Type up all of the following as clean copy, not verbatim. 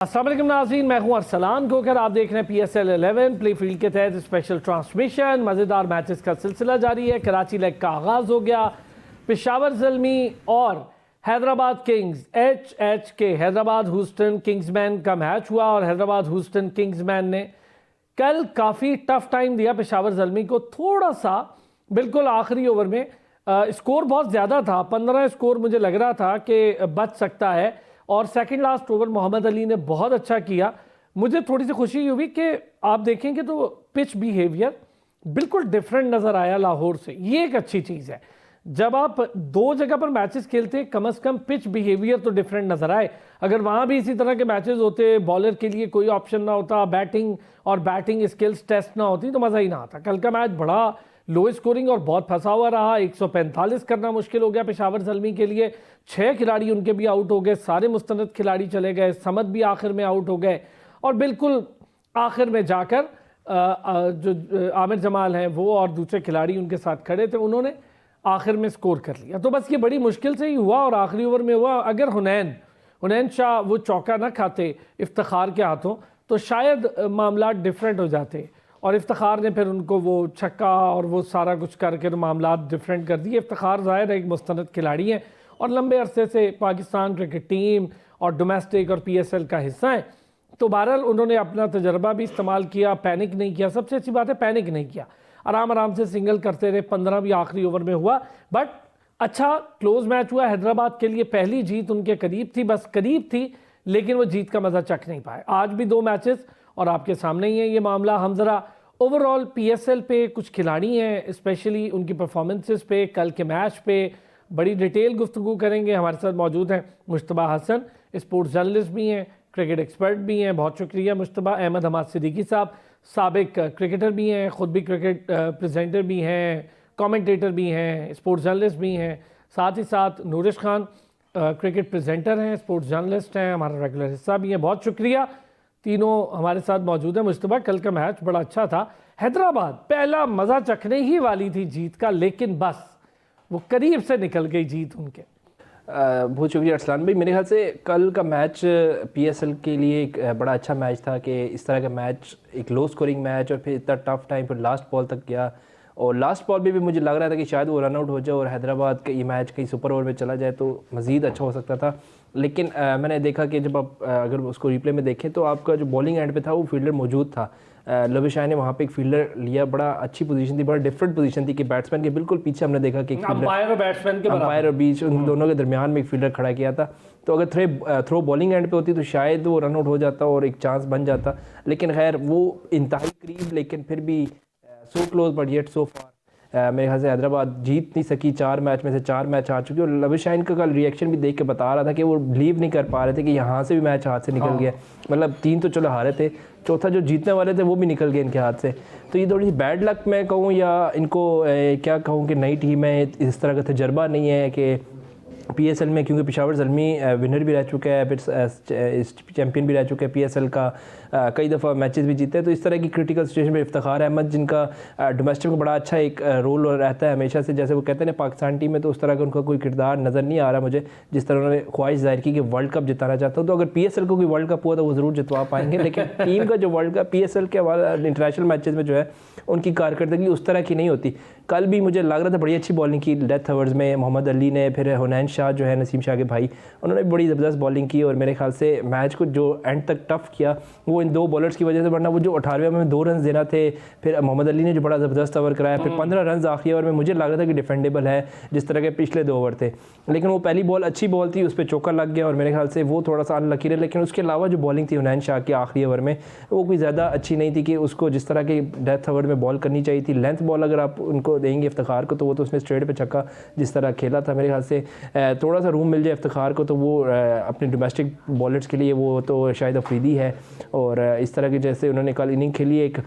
अस्सलाम वालेकुम नाज़रीन, मैं हूं अरसलान खोकर। आप देख रहे हैं PSL 11 प्ले फील्ड के तहत स्पेशल ट्रांसमिशन। मज़ेदार मैचेस का सिलसिला जारी है। कराची लेग का आगाज़ हो गया। पेशावर ज़ल्मी और Hyderabad Kings HHK Hyderabad Houston Kingsman का मैच हुआ और हैदराबाद ह्यूस्टन किंग्समैन ने कल काफ़ी टफ टाइम दिया पेशावर ज़ल्मी को। थोड़ा सा बिल्कुल आखिरी ओवर में स्कोर बहुत ज़्यादा था, 15 स्कोर मुझे लग रहा था कि बच सकता है और second last over Mohammed Ali ने बहुत अच्छा किया। मुझे थोड़ी सी खुशी हुई कि आप देखेंगे तो पिच बिहेवियर बिल्कुल डिफरेंट नज़र आया लाहौर से। ये एक अच्छी चीज़ है, जब आप दो जगह पर मैचेस खेलते हैं कम से कम पिच बिहेवियर तो डिफरेंट नज़र आए। अगर वहाँ भी इसी तरह के मैचेस होते, बॉलर के लिए कोई ऑप्शन ना होता, बैटिंग स्किल्स टेस्ट ना होती तो मज़ा ही ना आता। कल का मैच बड़ा लो स्कोरिंग और बहुत फंसा हुआ रहा। 145 करना मुश्किल हो गया पेशावर ज़ल्मी के लिए। 6 खिलाड़ी उनके भी आउट हो गए, सारे मुस्तनद खिलाड़ी चले गए, समद भी आखिर में आउट हो गए और बिल्कुल आखिर में जाकर जो आमिर जमाल हैं वो और दूसरे खिलाड़ी उनके साथ खड़े थे, उन्होंने आखिर में स्कोर कर लिया। तो बस ये बड़ी मुश्किल से ही हुआ और आखिरी ओवर में हुआ। अगर हुनैन शाह वो चौका ना खाते इफ्तिखार के हाथों तो शायद मामला डिफरेंट हो जाते और इफ्तिखार ने फिर उनको वो छक्का और वो सारा कुछ करके तो मामला डिफरेंट कर दिए। इफ्तिखार ज़ाहिर एक मुस्तनद खिलाड़ी हैं और लंबे अरसे से पाकिस्तान क्रिकेट टीम और डोमेस्टिक और PSL का हिस्सा है, तो बहरहाल उन्होंने अपना तजर्बा भी इस्तेमाल किया, पैनिक नहीं किया। सबसे अच्छी बात है पैनिक नहीं किया, आराम से सिंगल करते रहे। 15 भी आखिरी ओवर में हुआ, बट अच्छा क्लोज मैच हुआ। हैदराबाद के लिए पहली जीत उनके करीब थी, बस करीब थी, लेकिन वो जीत का मज़ा चख नहीं पाए। आज भी 2 मैचेस और आपके सामने ही है ये मामला। हम ज़रा ओवरऑल PSL पे कुछ खिलाड़ी हैं, स्पेशली उनकी परफॉर्मेंसेस पे, कल के मैच पे बड़ी डिटेल गुफ्तगू करेंगे। हमारे साथ मौजूद हैं मुश्तबा हसन, स्पोर्ट्स जर्नलिस्ट भी हैं, क्रिकेट एक्सपर्ट भी हैं। बहुत शुक्रिया मुश्तबा। अहमद हमाद सिद्दीकी साहब साबिक क्रिकेटर भी हैं, ख़ुद भी क्रिकेट प्रेजेंटर भी हैं, कमेंटेटर भी हैं, स्पोर्ट्स जर्नलिस्ट भी हैं। साथ ही साथ नूरिश खान क्रिकेट प्रेजेंटर हैं, स्पोर्ट्स जर्नलिस्ट हैं, हमारा रेगुलर हिस्सा भी है। बहुत शुक्रिया, तीनों हमारे साथ मौजूद हैं। मुश्तबा, कल का मैच बड़ा अच्छा था। हैदराबाद पहला मज़ा चखने ही वाली थी जीत का, लेकिन बस वो करीब से निकल गई जीत उनके। बहुत शुक्रिया अरसलान भाई। मेरे ख्याल से कल का मैच PSL के लिए एक बड़ा अच्छा मैच था कि इस तरह का मैच, एक लो स्कोरिंग मैच और फिर इतना टफ टाइम पर लास्ट बॉल तक गया और लास्ट बॉल में भी मुझे लग रहा था कि शायद वो रन आउट हो जाए और हैदराबाद का ये मैच कहीं सुपर ओवर में चला जाए तो मज़ीद अच्छा हो सकता था। लेकिन मैंने देखा कि जब आप अगर उसको रिप्ले में देखें तो आपका जो बॉलिंग एंड पे था वो फील्डर मौजूद था। लविश शाह ने वहाँ पे एक फील्डर लिया, बड़ा अच्छी पोजीशन थी, बड़ा डिफरेंट पोजीशन थी कि बैट्समैन के बिल्कुल पीछे हमने देखा कि अंपायर और बैट्समैन के अंपायर और बीच उन दोनों के दरमियान में एक फील्डर खड़ा किया था। तो अगर थ्रो बॉलिंग एंड पे होती तो शायद वो रन आउट हो जाता और एक चांस बन जाता, लेकिन खैर वो इंतहाई करीब, लेकिन फिर भी so close but yet so far. मेरे ख्याल से हैदराबाद जीत नहीं सकी। 4 मैच में से 4 मैच हार चुकी और लविश शाह का कल रिएक्शन भी देख के बता रहा था कि वो बिलीव नहीं कर पा रहे थे कि यहाँ से भी मैच हाथ से निकल गया। मतलब 3 तो चलो हारे थे, चौथा जो जीतने वाले थे वो भी निकल गए इनके हाथ से। तो ये थोड़ी सी बैड लक मैं कहूँ या इनको क्या कहूँ कि नई टीम है, इस तरह का तजर्बा नहीं है कि PSL में, क्योंकि पेशावर ज़ल्मी विनर भी रह चुका है, फिर चैम्पियन भी रह चुका है PSL का, कई दफ़ा मैचेस भी जीते हैं। तो इस तरह की क्रिटिकल सिचुएशन में इफ्तिखार अहमद, जिनका डोमेस्टिक में बड़ा अच्छा एक रोल रहता है हमेशा से, जैसे वो कहते हैं पाकिस्तान टीम में, तो उस तरह का उनका कोई किरदार नज़र नहीं आ रहा मुझे। जिस तरह उन्होंने ख्वाहिश जाहिर की कि वर्ल्ड कप जिताना चाहता हूँ, तो अगर PSL को कोई वर्ल्ड कप हुआ तो वो ज़रूर जितवा पाएंगे, लेकिन टीम का जो वर्ल्ड कप PSL के हवाला इंटरनेशनल मैचेज़ में जो है उनकी कारकर्दगी उस तरह की नहीं होती। कल भी मुझे लग रहा था बड़ी अच्छी बॉलिंग की डेथ ओवर्स में मोहम्मद अली ने, फिर हुनैन शाह जो है नसीम शाह के भाई, उन्होंने बड़ी ज़बरदस्त बॉलिंग की और मेरे ख्याल से मैच को जो एंड तक टफ किया वो इन 2 बॉलर्स की वजह से, वरना वो जो 18वें में 2 रन देना थे, फिर मोहम्मद अली ने जो बड़ा ज़बरदस्त ओवर कराया, फिर 15 रन आखिरी ओवर में मुझे लग रहा था कि डिफेंडेबल है जिस तरह के पिछले 2 ओवर थे, लेकिन वो पहली बॉल अच्छी बॉल थी, उस पर चौका लग गया और मेरे ख्याल से वो थोड़ा सा अनलकी रहे। लेकिन उसके अलावा जो बॉलिंग थी हुनैन शाह की आखिरी ओवर में वो कोई ज़्यादा अच्छी नहीं थी कि उसको जिस तरह की डेथ ओवर में बॉल करनी चाहिए थी। लेंथ बॉल अगर आप उनको देंगे इफ्तिखार को तो वो तो उसने स्ट्रेट पे छक्का जिस तरह खेला था, मेरे ख्याल से थोड़ा सा रूम मिल जाए इफ्तिखार को तो वो अपने डोमेस्टिक बॉलर्स के लिए वो तो शायद अफरीदी है। और इस तरह की जैसे उन्होंने कल इनिंग खेली, एक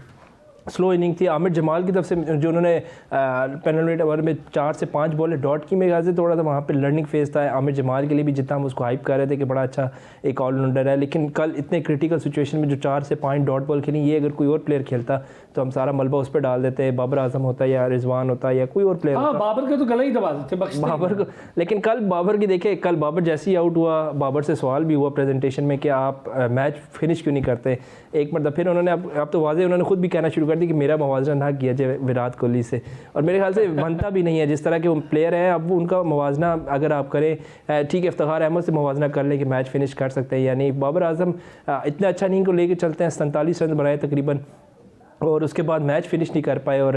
स्लो इनिंग थी आमिर जमाल की तरफ से, जो उन्होंने पेनल्टी ओवर में 4 से 5 बॉलें डॉट की, मेरे ख्याल से थोड़ा सा वहाँ पे लर्निंग फेज था आमिर जमाल के लिए भी, जितना हम उसको हाइप कर रहे थे कि बड़ा अच्छा एक ऑलराउंडर है। लेकिन कल इतने क्रिटिकल सिचुएशन में जो 4 से 5 डॉट बॉल खेली, ये अगर कोई और प्लेयर खेलता तो हम सारा मलबा उस पर डाल देते, बाबर आजम होता या रिजवान होता या कोई और प्लेयर होता। बाबर का तो गला ही दबा देते बाबर को। लेकिन कल बाबर की देखे, कल बाबर जैसे ही आउट हुआ, बाबर से सवाल भी हुआ प्रेजेंटेशन में कि आप मैच फिनिश क्यों नहीं करते एक मतलब। फिर उन्होंने अब तो वाजे उन्होंने खुद भी कहना शुरू कर दी कि मेरा मुवाजना ना किया जाए विराट कोहली से, और मेरे ख्याल से बनता भी नहीं है जिस तरह के वो प्लेयर हैं। अब उनका मुवाजना अगर आप करें, ठीक है इफ्तिखार अहमद से मुवाजना कर लें कि मैच फिनिश कर सकते हैं या नहीं, बाबर आजम इतना अच्छा नहीं को लेके चलते हैं, 47 रन बनाए तकरीबन, और उसके बाद मैच फिनिश नहीं कर पाए। और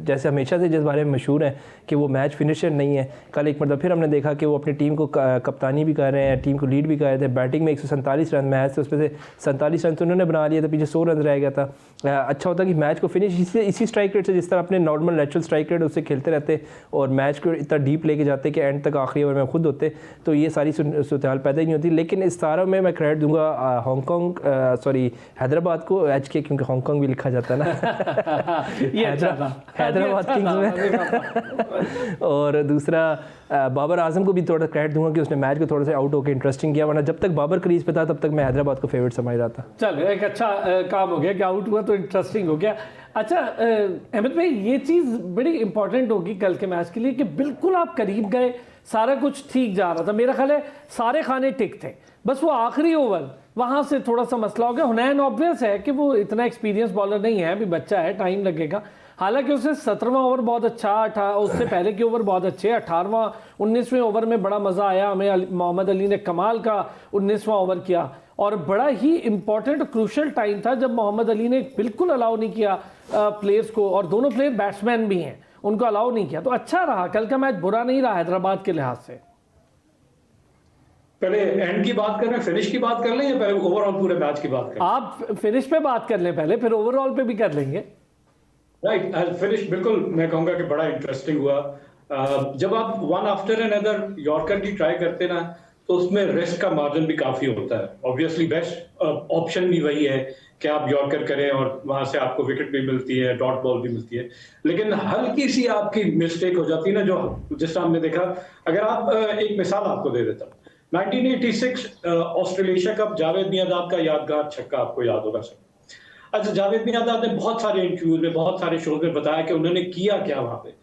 जैसे हमेशा से जिस बारे में मशहूर है कि वो मैच फिनिशर नहीं है, कल एक मतलब फिर हमने देखा कि वो अपनी टीम को कप्तानी भी कर रहे हैं, टीम को लीड भी कर रहे थे। बैटिंग में 147 रन मैच से, उसमें से 47 रन तो उन्होंने बना लिए थे, पीछे 100 रन रह गया था। अच्छा होता कि मैच को फिनिश इसी स्ट्राइक रेट से, जिस तरह अपने नॉर्मल नेचुरल स्ट्राइक रेट उससे खेलते रहते और मैच को इतना डीप लेके जाते कि एंड तक आखिरी ओवर में खुद होते, तो ये सारी सूरत पैदा ही नहीं होती। लेकिन इस सारा में मैं क्रेडिट दूंगा हैदराबाद को, HK, क्योंकि हांगकॉन्ग भी लिखा जाता है ना ये हैदराबाद किंग्स में। और दूसरा बाबर आजम को भी थोड़ा क्रेडिट दूंगा कि उसने मैच को थोड़ा सा आउट होकर इंटरेस्टिंग किया, वरना जब तक बाबर क्रीज पे था तब तक मैं हैदराबाद को फेवरेट समझ रहा था। चल एक अच्छा काम हो गया कि आउट हुआ तो इंटरेस्टिंग हो गया। अच्छा अहमद भाई, ये चीज़ बड़ी इंपॉर्टेंट होगी कल के मैच के लिए कि बिल्कुल आप करीब गए, सारा कुछ ठीक जा रहा था, मेरा ख्याल है सारे खाने टिक थे, बस वो आखिरी ओवर वहाँ से थोड़ा सा मसला हो गया। हुनैन ऑब्वियस है कि वो इतना एक्सपीरियंस बॉलर नहीं है, अभी बच्चा है, टाइम लगेगा। हालांकि उसने 17वां ओवर बहुत अच्छा, उससे पहले के ओवर बहुत अच्छे, 18वां 19वें ओवर में बड़ा मज़ा आया हमें, मोहम्मद अली ने कमाल का 19वां ओवर किया, और बड़ा ही इंपॉर्टेंट क्रूशल टाइम था जब मोहम्मद अली ने बिल्कुल अलाउ नहीं किया प्लेयर्स को, और दोनों प्लेयर बैट्समैन भी हैं, उनको अलाउ नहीं किया। तो अच्छा रहा कल का मैच, बुरा नहीं रहा हैदराबाद के लिहाज से। पहले एंड की बात कर रहे हैं, फिनिश की बात कर लें या पहले ओवरऑल पूरे मैच की बात करें? आप फिनिश पे बात कर लें पहले, फिर ओवरऑल पे भी कर लेंगे। राइट, फिनिश बिल्कुल मैं कहूंगा कि बड़ा इंटरेस्टिंग हुआ। जब आप वन आफ्टर अनदर यॉर्कर की ट्राई करते ना, तो उसमें रिस्क का मार्जिन भी काफी होता है। ऑब्वियसली बेस्ट ऑप्शन भी वही है कि आप यॉर्कर करें और वहां से आपको विकेट भी मिलती है, डॉट बॉल भी मिलती है, लेकिन हल्की सी आपकी मिस्टेक हो जाती है ना, जो जिस तरह हमने देखा। अगर आप एक मिसाल आपको दे देता हूं, 1986 ऑस्ट्रेलिया कप, जावेद मियांदाद का यादगार छक्का आपको याद होगा सर। अच्छा, जावेद मियांदाद ने बहुत सारे इंटरव्यूज में, बहुत सारे शोज में बताया कि उन्होंने किया क्या वहां पे,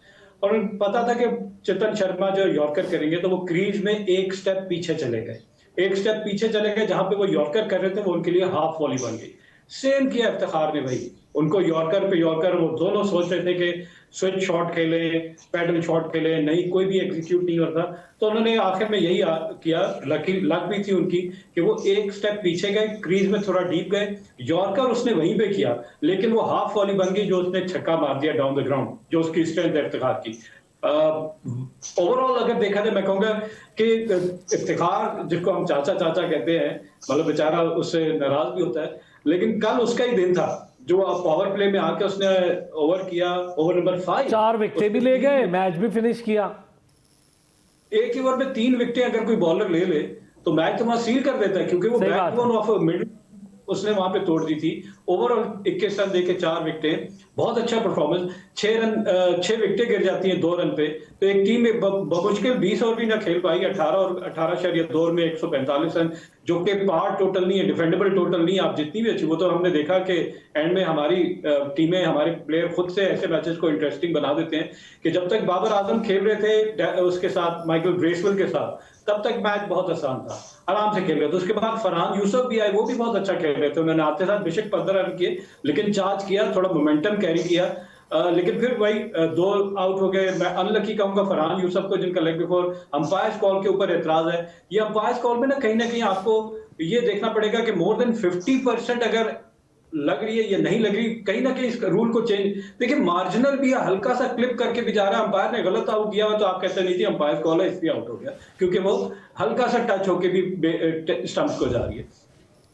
और उन्हें पता था कि चेतन शर्मा जो यॉर्कर करेंगे तो वो क्रीज में एक स्टेप पीछे चले गए, एक स्टेप पीछे चले गए, जहां पे वो यॉर्कर कर रहे थे वो उनके लिए हाफ वॉली बन गई। सेम किया इफ्तिखार ने भाई, उनको यॉर्कर पे यॉर्कर, वो दोनों सोच रहे थे कि स्विच शॉट खेले, पैडल शॉट खेले, नहीं कोई भी एग्जीक्यूट नहीं होता, तो उन्होंने आखिर में यही किया। लक भी थी उनकी कि वो एक स्टेप पीछे गए, क्रीज में थोड़ा डीप गए, यॉर्कर उसने वहीं पे किया, लेकिन वो हाफ वॉली बन गई, जो उसने छक्का मार दिया डाउन द ग्राउंड, जो उसकी स्ट्रेंथ है इफ्तिखार की। ओवरऑल अगर देखा जाए, मैं कहूंगा कि इफ्तिखार जिसको हम चाचा चाचा कहते हैं, मतलब बेचारा उससे नाराज भी होता है, लेकिन कल उसका ही दिन था जो पावर प्ले में आके उसने ओवर किया, ओवर नंबर 5, 4 विकेट भी ले गए, मैच भी फिनिश किया। एक ही ओवर में 3 विकेटें अगर कोई बॉलर ले ले तो मैच तो वहां सील कर देता है, क्योंकि वो बैकबोन ऑफ मिडिल उसने वहां पे तोड़ दी थी। ओवरऑल 21 रन देके 4 विकेटें, बहुत अच्छा परफॉर्मेंस। 6 विकेटें गिर जाती हैं 2 रन पे, तो एक टीम में बमुश्किल 20 ओवर भी ना खेल पाई। 18.2 ओवर में 145 रन, जो कि पार टोटल नहीं है, डिफेंडेबल टोटल नहीं है। आप जितनी भी अच्छी, वो तो हमने देखा कि एंड में हमारी टीमें, हमारे प्लेयर खुद से ऐसे मैचेस को इंटरेस्टिंग बना देते हैं कि जब तक बाबर आजम खेल रहे थे उसके साथ, माइकल ब्रेसवेल के साथ, तब तक मैच बहुत आसान था, आराम से खेल रहे थे। उसके बाद फरहान यूसुफ भी आए, वो भी बहुत अच्छा खेल रहे थे, उन्होंने आते साथ बेशक 15 रन किए, लेकिन चार्ज किया, थोड़ा मोमेंटम कैरी किया, लेकिन फिर वही 2 आउट हो गए। मैं अनलकी कहूंगा फरहान यूसुफ को, जिनका लेग बिफोर अंपायर्स कॉल के ऊपर एतराज है। ये अंपायर्स कॉल में ना कहीं आपको ये देखना पड़ेगा कि मोर देन 50% अगर लग रही है या नहीं लग रही, कहीं ना कहीं इस रूल को चेंज, देखिए मार्जिनल भी है, हल्का सा क्लिप करके भी जा रहा है, अंपायर ने गलत आउट किया हुआ तो आप कहते नहीं थी अंपायर कॉल है इसलिए आउट हो गया, क्योंकि वो हल्का सा टच होके भी स्टंप्स को जा रही है।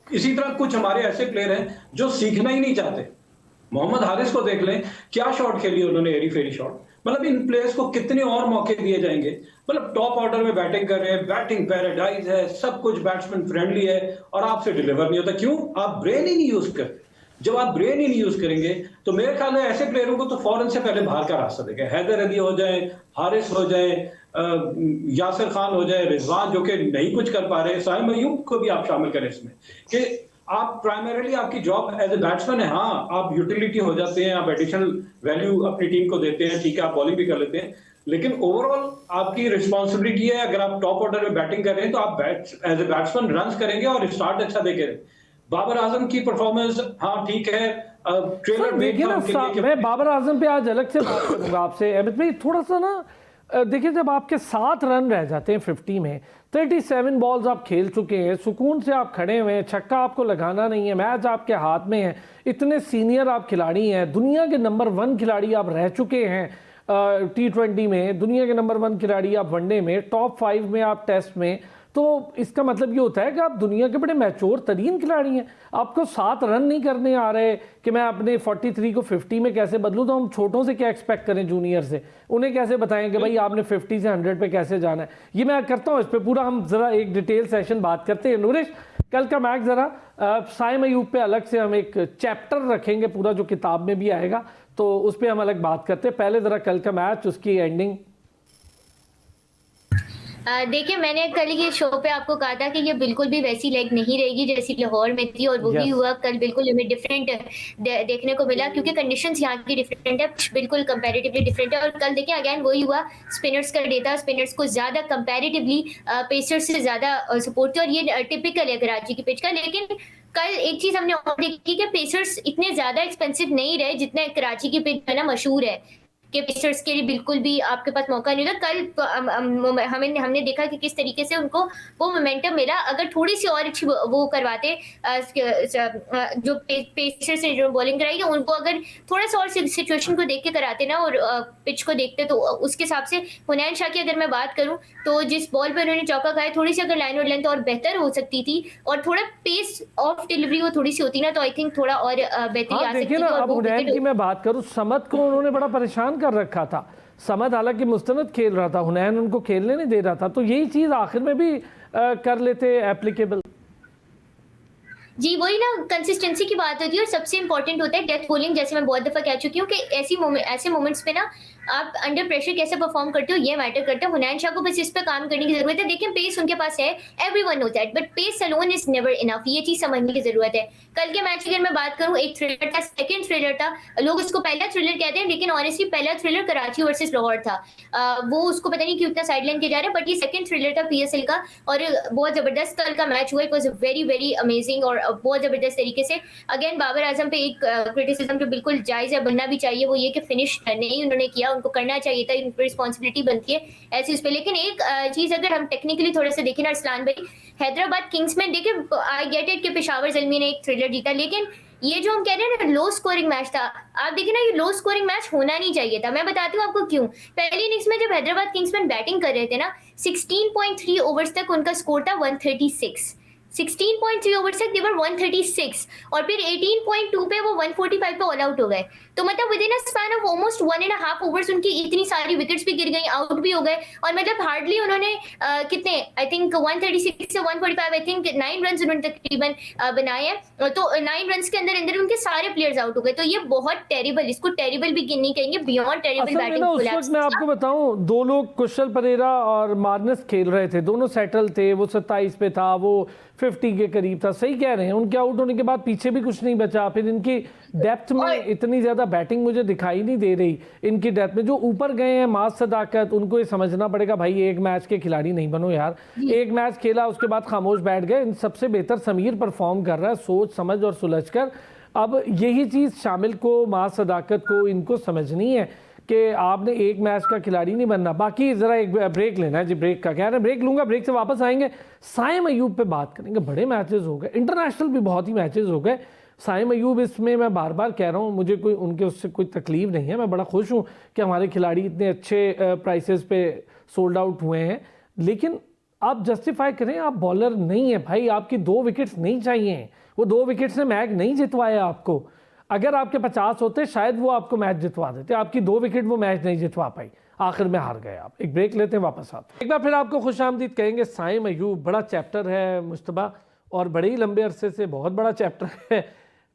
इसी तरह कुछ हमारे ऐसे प्लेयर हैं जो सीखना ही नहीं चाहते। मोहम्मद हारिस को देख लें, क्या शॉट खेली उन्होंने, एरी फेरी शॉट। मतलब इन प्लेयर्स को कितने और मौके दिए जाएंगे। मतलब टॉप ऑर्डर में बैटिंग कर रहे हैं, बैटिंग पैराडाइज है, सब कुछ बैट्समैन फ्रेंडली है, और आपसे डिलीवर नहीं होता। क्यों? आप ब्रेन ही नहीं यूज करते। जब आप ब्रेन ही नहीं यूज करेंगे तो मेरे ख्याल में ऐसे प्लेयरों को तो फौरन से पहले बाहर का रास्ता देगा। हैदर अली हो जाए, हारिस हो जाए, यासिर खान हो जाए, रिजवान जो कि नहीं कुछ कर पा रहे, साइम अयूब को भी आप शामिल करें इसमें कि आप प्राइमरीली आपकी जॉब एज ए बैट्समैन है। हाँ, आप यूटिलिटी हो जाते हैं, आप एडिशनल वैल्यू अपनी टीम को देते हैं, ठीक है, आप बॉलिंग भी कर लेते हैं, लेकिन ओवरऑल आपकी रिस्पॉन्सिबिलिटी है, अगर आप टॉप ऑर्डर में बैटिंग कर रहे हैं तो आप एज ए बैट्समैन रन करेंगे और स्टार्ट अच्छा दे करें। बाबर आजम की परफॉर्मेंस हाँ ठीक है, ट्रेलर देखिए ना, मैं बाबर आजम पे आज अलग से बात करूंगा आपसे अमित भाई। थोड़ा सा ना देखिए, जब आपके 7 रन रह जाते हैं 50 में, 37 बॉल्स आप खेल चुके हैं, सुकून से आप खड़े हुए हैं, छक्का आपको लगाना नहीं है, मैच आपके हाथ में है, इतने सीनियर आप खिलाड़ी हैं, दुनिया के नंबर 1 खिलाड़ी आप रह चुके हैं T20 में, दुनिया के नंबर 1 खिलाड़ी आप वनडे में, टॉप 5 में आप टेस्ट में, तो इसका मतलब ये होता है कि आप दुनिया के बड़े मैच्योर तरीन खिलाड़ी हैं। आपको 7 रन नहीं करने आ रहे कि मैं अपने 43 को 50 में कैसे बदलूं, तो हम छोटों से क्या एक्सपेक्ट करें, जूनियर से उन्हें कैसे बताएं कि भाई आपने 50 से 100 पे कैसे जाना है। ये मैं करता हूँ, इस पर पूरा हम ज़रा एक डिटेल सेशन बात करते हैं। नूरिश, कल का मैच ज़रा साइम अयूब पे अलग से हम एक चैप्टर रखेंगे, पूरा जो किताब में भी आएगा, तो उस पर हम अलग बात करते हैं। पहले ज़रा कल का मैच, उसकी एंडिंग। देखिए, मैंने कल ये शो पे आपको कहा था कि ये बिल्कुल भी वैसी लेग नहीं रहेगी जैसी लाहौर में थी, और वो भी हुआ। कल बिल्कुल हमें डिफरेंट देखने को मिला, क्योंकि कंडीशंस यहाँ की डिफरेंट है, बिल्कुल कंपैरेटिवली डिफरेंट है। और कल देखिए अगेन वही हुआ, स्पिनर्स का डेटा, स्पिनर्स को ज्यादा कंपैरेटिवली पेसर्स से ज्यादा सपोर्ट किया, और ये टिपिकल है कराची की पिच का। लेकिन कल एक चीज हमने और देखी कि पेसर्स इतने ज्यादा एक्सपेंसिव नहीं रहे जितने कराची की पिच है ना मशहूर है कि पेसर्स के लिए बिल्कुल भी आपके पास मौका नहीं था। कल हमने देखा कि किस तरीके से उनको वो मोमेंटम मिला। अगर थोड़ी सी और अच्छी वो करवाते, जो पेसर्स ने जो बॉलिंग कराई है उनको अगर थोड़ा सा और सिचुएशन को देख के कराते ना, और पिच को देखते, तो उसके हिसाब से हुनैन शाह की अगर मैं बात करूं तो जिस बॉल पर उन्होंने चौका खाया, थोड़ी सी अगर लाइन और लेंथ और बेहतर हो सकती थी और थोड़ा पेस ऑफ डिलीवरी वो थोड़ी सी होती ना, तो आई थिंक थोड़ा और बेहतरी आ सकती थी। अब हुनैन की मैं बात करूं, समद को उन्होंने बड़ा परेशान कर रखा था। समद हालांकि मुस्तनद खेल रहा था, हुनैन उनको खेलने नहीं दे रहा था, तो यही चीज आखिर में भी कर लेते एप्लीकेबल। जी, वही ना, कंसिस्टेंसी की बात होती है, और सबसे इंपॉर्टेंट होता है डेथ बॉलिंग। जैसे मैं बहुत दफा कह चुकी हूँ कि ऐसे मोमेंट्स पे ना आप अंडर प्रेशर कैसे परफॉर्म करते हो ये मैटर करता है। हुनैन शाह को बस इस पे काम करने की जरूरत है। देखिए, पेस उनके पास है, everyone knows that, but pace alone is never enough, ये चीज समझने की जरूरत है। कल के मैच की अगर मैं बात करूं, एक थ्रिलर था, सेकंड थ्रिलर था, लोग उसको पहला थ्रिलर कहते हैं, लेकिन ऑनेस्टली पहला थ्रिलर कराची वर्सेस लाहौर था। वो उसको पता नहीं क्यों इतना साइडलाइन किया जा रहा है, बट ये सेकंड थ्रिलर था PSL का, और बहुत जबरदस्त कल का मैच हुआ। It was very very amazing और बहुत जबरदस्त तरीके से। अगेन बाबर आजम पे एक क्रिटिसिज्म जो बिल्कुल जायज है, बनना भी चाहिए, वो ये कि फिनिश नहीं उन्होंने किया, उनको करना चाहिए था, रिस्पॉन्सिबिलिटी बनती है ऐसी उस पर। लेकिन एक चीज अगर हम टेक्निकली थोड़ा सा देखें ना अरसलान भाई, हैदराबाद किंग्स में देखिए, आई गेट इट कि पेशावर ज़ल्मी ने एक थ्रिलर जीता, लेकिन ये जो हम कह रहे हैं ना लो स्कोरिंग मैच था, आप देखिए ना, ये लो स्कोरिंग मैच होना नहीं चाहिए था। मैं बताती हूँ आपको क्यों। पहली इनिंग्स में जब हैदराबाद किंग्समैन बैटिंग कर रहे थे ना, 16.3 ओवर्स तक उनका स्कोर था 136, 16.3 ओवर्स तक देवर 136, और फिर 18.2 पे वो 145 पे ऑल आउट हो गए। तो मतलब with in a span of almost 1.5 overs उनकी इतनी सारी विकेट्स भी गिर गई, आउट भी हो गए, और मतलब हार्डली उन्होंने कितने, आई थिंक 136 से 145, आई थिंक 9 रन उन्होंने तकरीबन बनाए हैं। तो 9 रन के अंदर अंदर उनके सारे प्लेयर्स आउट हो गए। तो ये बहुत टेरिबल, इसको टेरिबल भी नहीं कहेंगे, बियॉन्ड टेरिबल बैटिंग कोलैप्स। मैं आपको बताऊं, दो लोग कुशल परेरा और मार्नस खेल रहे थे, दोनों सेटल थे, वो 27 पे था, वो 50 के करीब था। सही कह रहे हैं, उनके आउट होने के बाद पीछे भी कुछ नहीं बचा। फिर इनकी डेप्थ में इतनी ज्यादा बैटिंग मुझे दिखाई नहीं दे रही। इनकी डेप्थ में जो ऊपर गए हैं माज सदाकत, उनको ये समझना पड़ेगा भाई, एक मैच के खिलाड़ी नहीं बनो यार। एक मैच खेला उसके बाद खामोश बैठ गए। इन सबसे बेहतर समीर परफॉर्म कर रहा है, सोच समझ और सुलझ कर। अब यही चीज शामिल को, माज सदाकत को, इनको समझनी है कि आपने एक मैच का खिलाड़ी नहीं बनना। बाकी जरा एक ब्रेक लेना है जी, ब्रेक का क्या है, ब्रेक लूंगा, ब्रेक से वापस आएंगे, साइम अयूब पे बात करेंगे। बड़े मैचेस हो गए, इंटरनेशनल भी बहुत ही मैचेस हो गए। साइम अयूब, इसमें मैं बार बार कह रहा हूँ, मुझे कोई उनके उससे कोई तकलीफ नहीं है, मैं बड़ा खुश हूँ कि हमारे खिलाड़ी इतने अच्छे प्राइसेस पे सोल्ड आउट हुए हैं। लेकिन आप जस्टिफाई करें, आप बॉलर नहीं है भाई, आपकी 2 विकेट्स नहीं चाहिए। वो 2 विकेट्स ने मैच नहीं जितवाया आपको। अगर आपके 50 होते शायद वो आपको मैच जितवा देते, आपकी 2 विकेट वो मैच नहीं जितवा पाई, आखिर में हार गए आप। एक ब्रेक लेते हैं, वापस आते। एक बार फिर आपको खुशामदीद कहेंगे। साइम अयूब बड़ा चैप्टर है मुश्तबा, और बड़े ही लंबे अरसे से बहुत बड़ा चैप्टर है।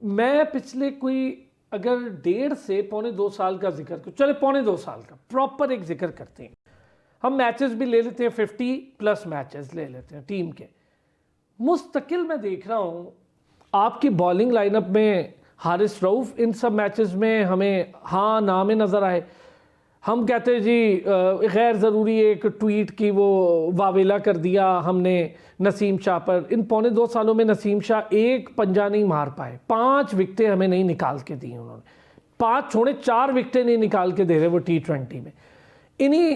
मैं पिछले कोई अगर 1.5 से पौने 2 साल का जिक्र करूँ, चले पौने 2 साल का प्रॉपर एक जिक्र करते हैं, हम मैचेस भी ले लेते हैं, 50+ मैचेस ले लेते हैं टीम के, मुस्तकिल मैं देख रहा हूँ आपकी बॉलिंग लाइनअप में हारिस रऊफ इन सब मैचेस में हमें हाँ ना में नज़र आए। हम कहते हैं जी गैर ज़रूरी एक ट्वीट की वो वावेला कर दिया हमने नसीम शाह पर। इन पौने 2 सालों में नसीम शाह एक पंजा नहीं मार पाए, 5 विकेटें हमें नहीं निकाल के दी उन्होंने, 5 छोड़े 4 विकेटें नहीं निकाल के दे रहे वो T20 में। इन्हीं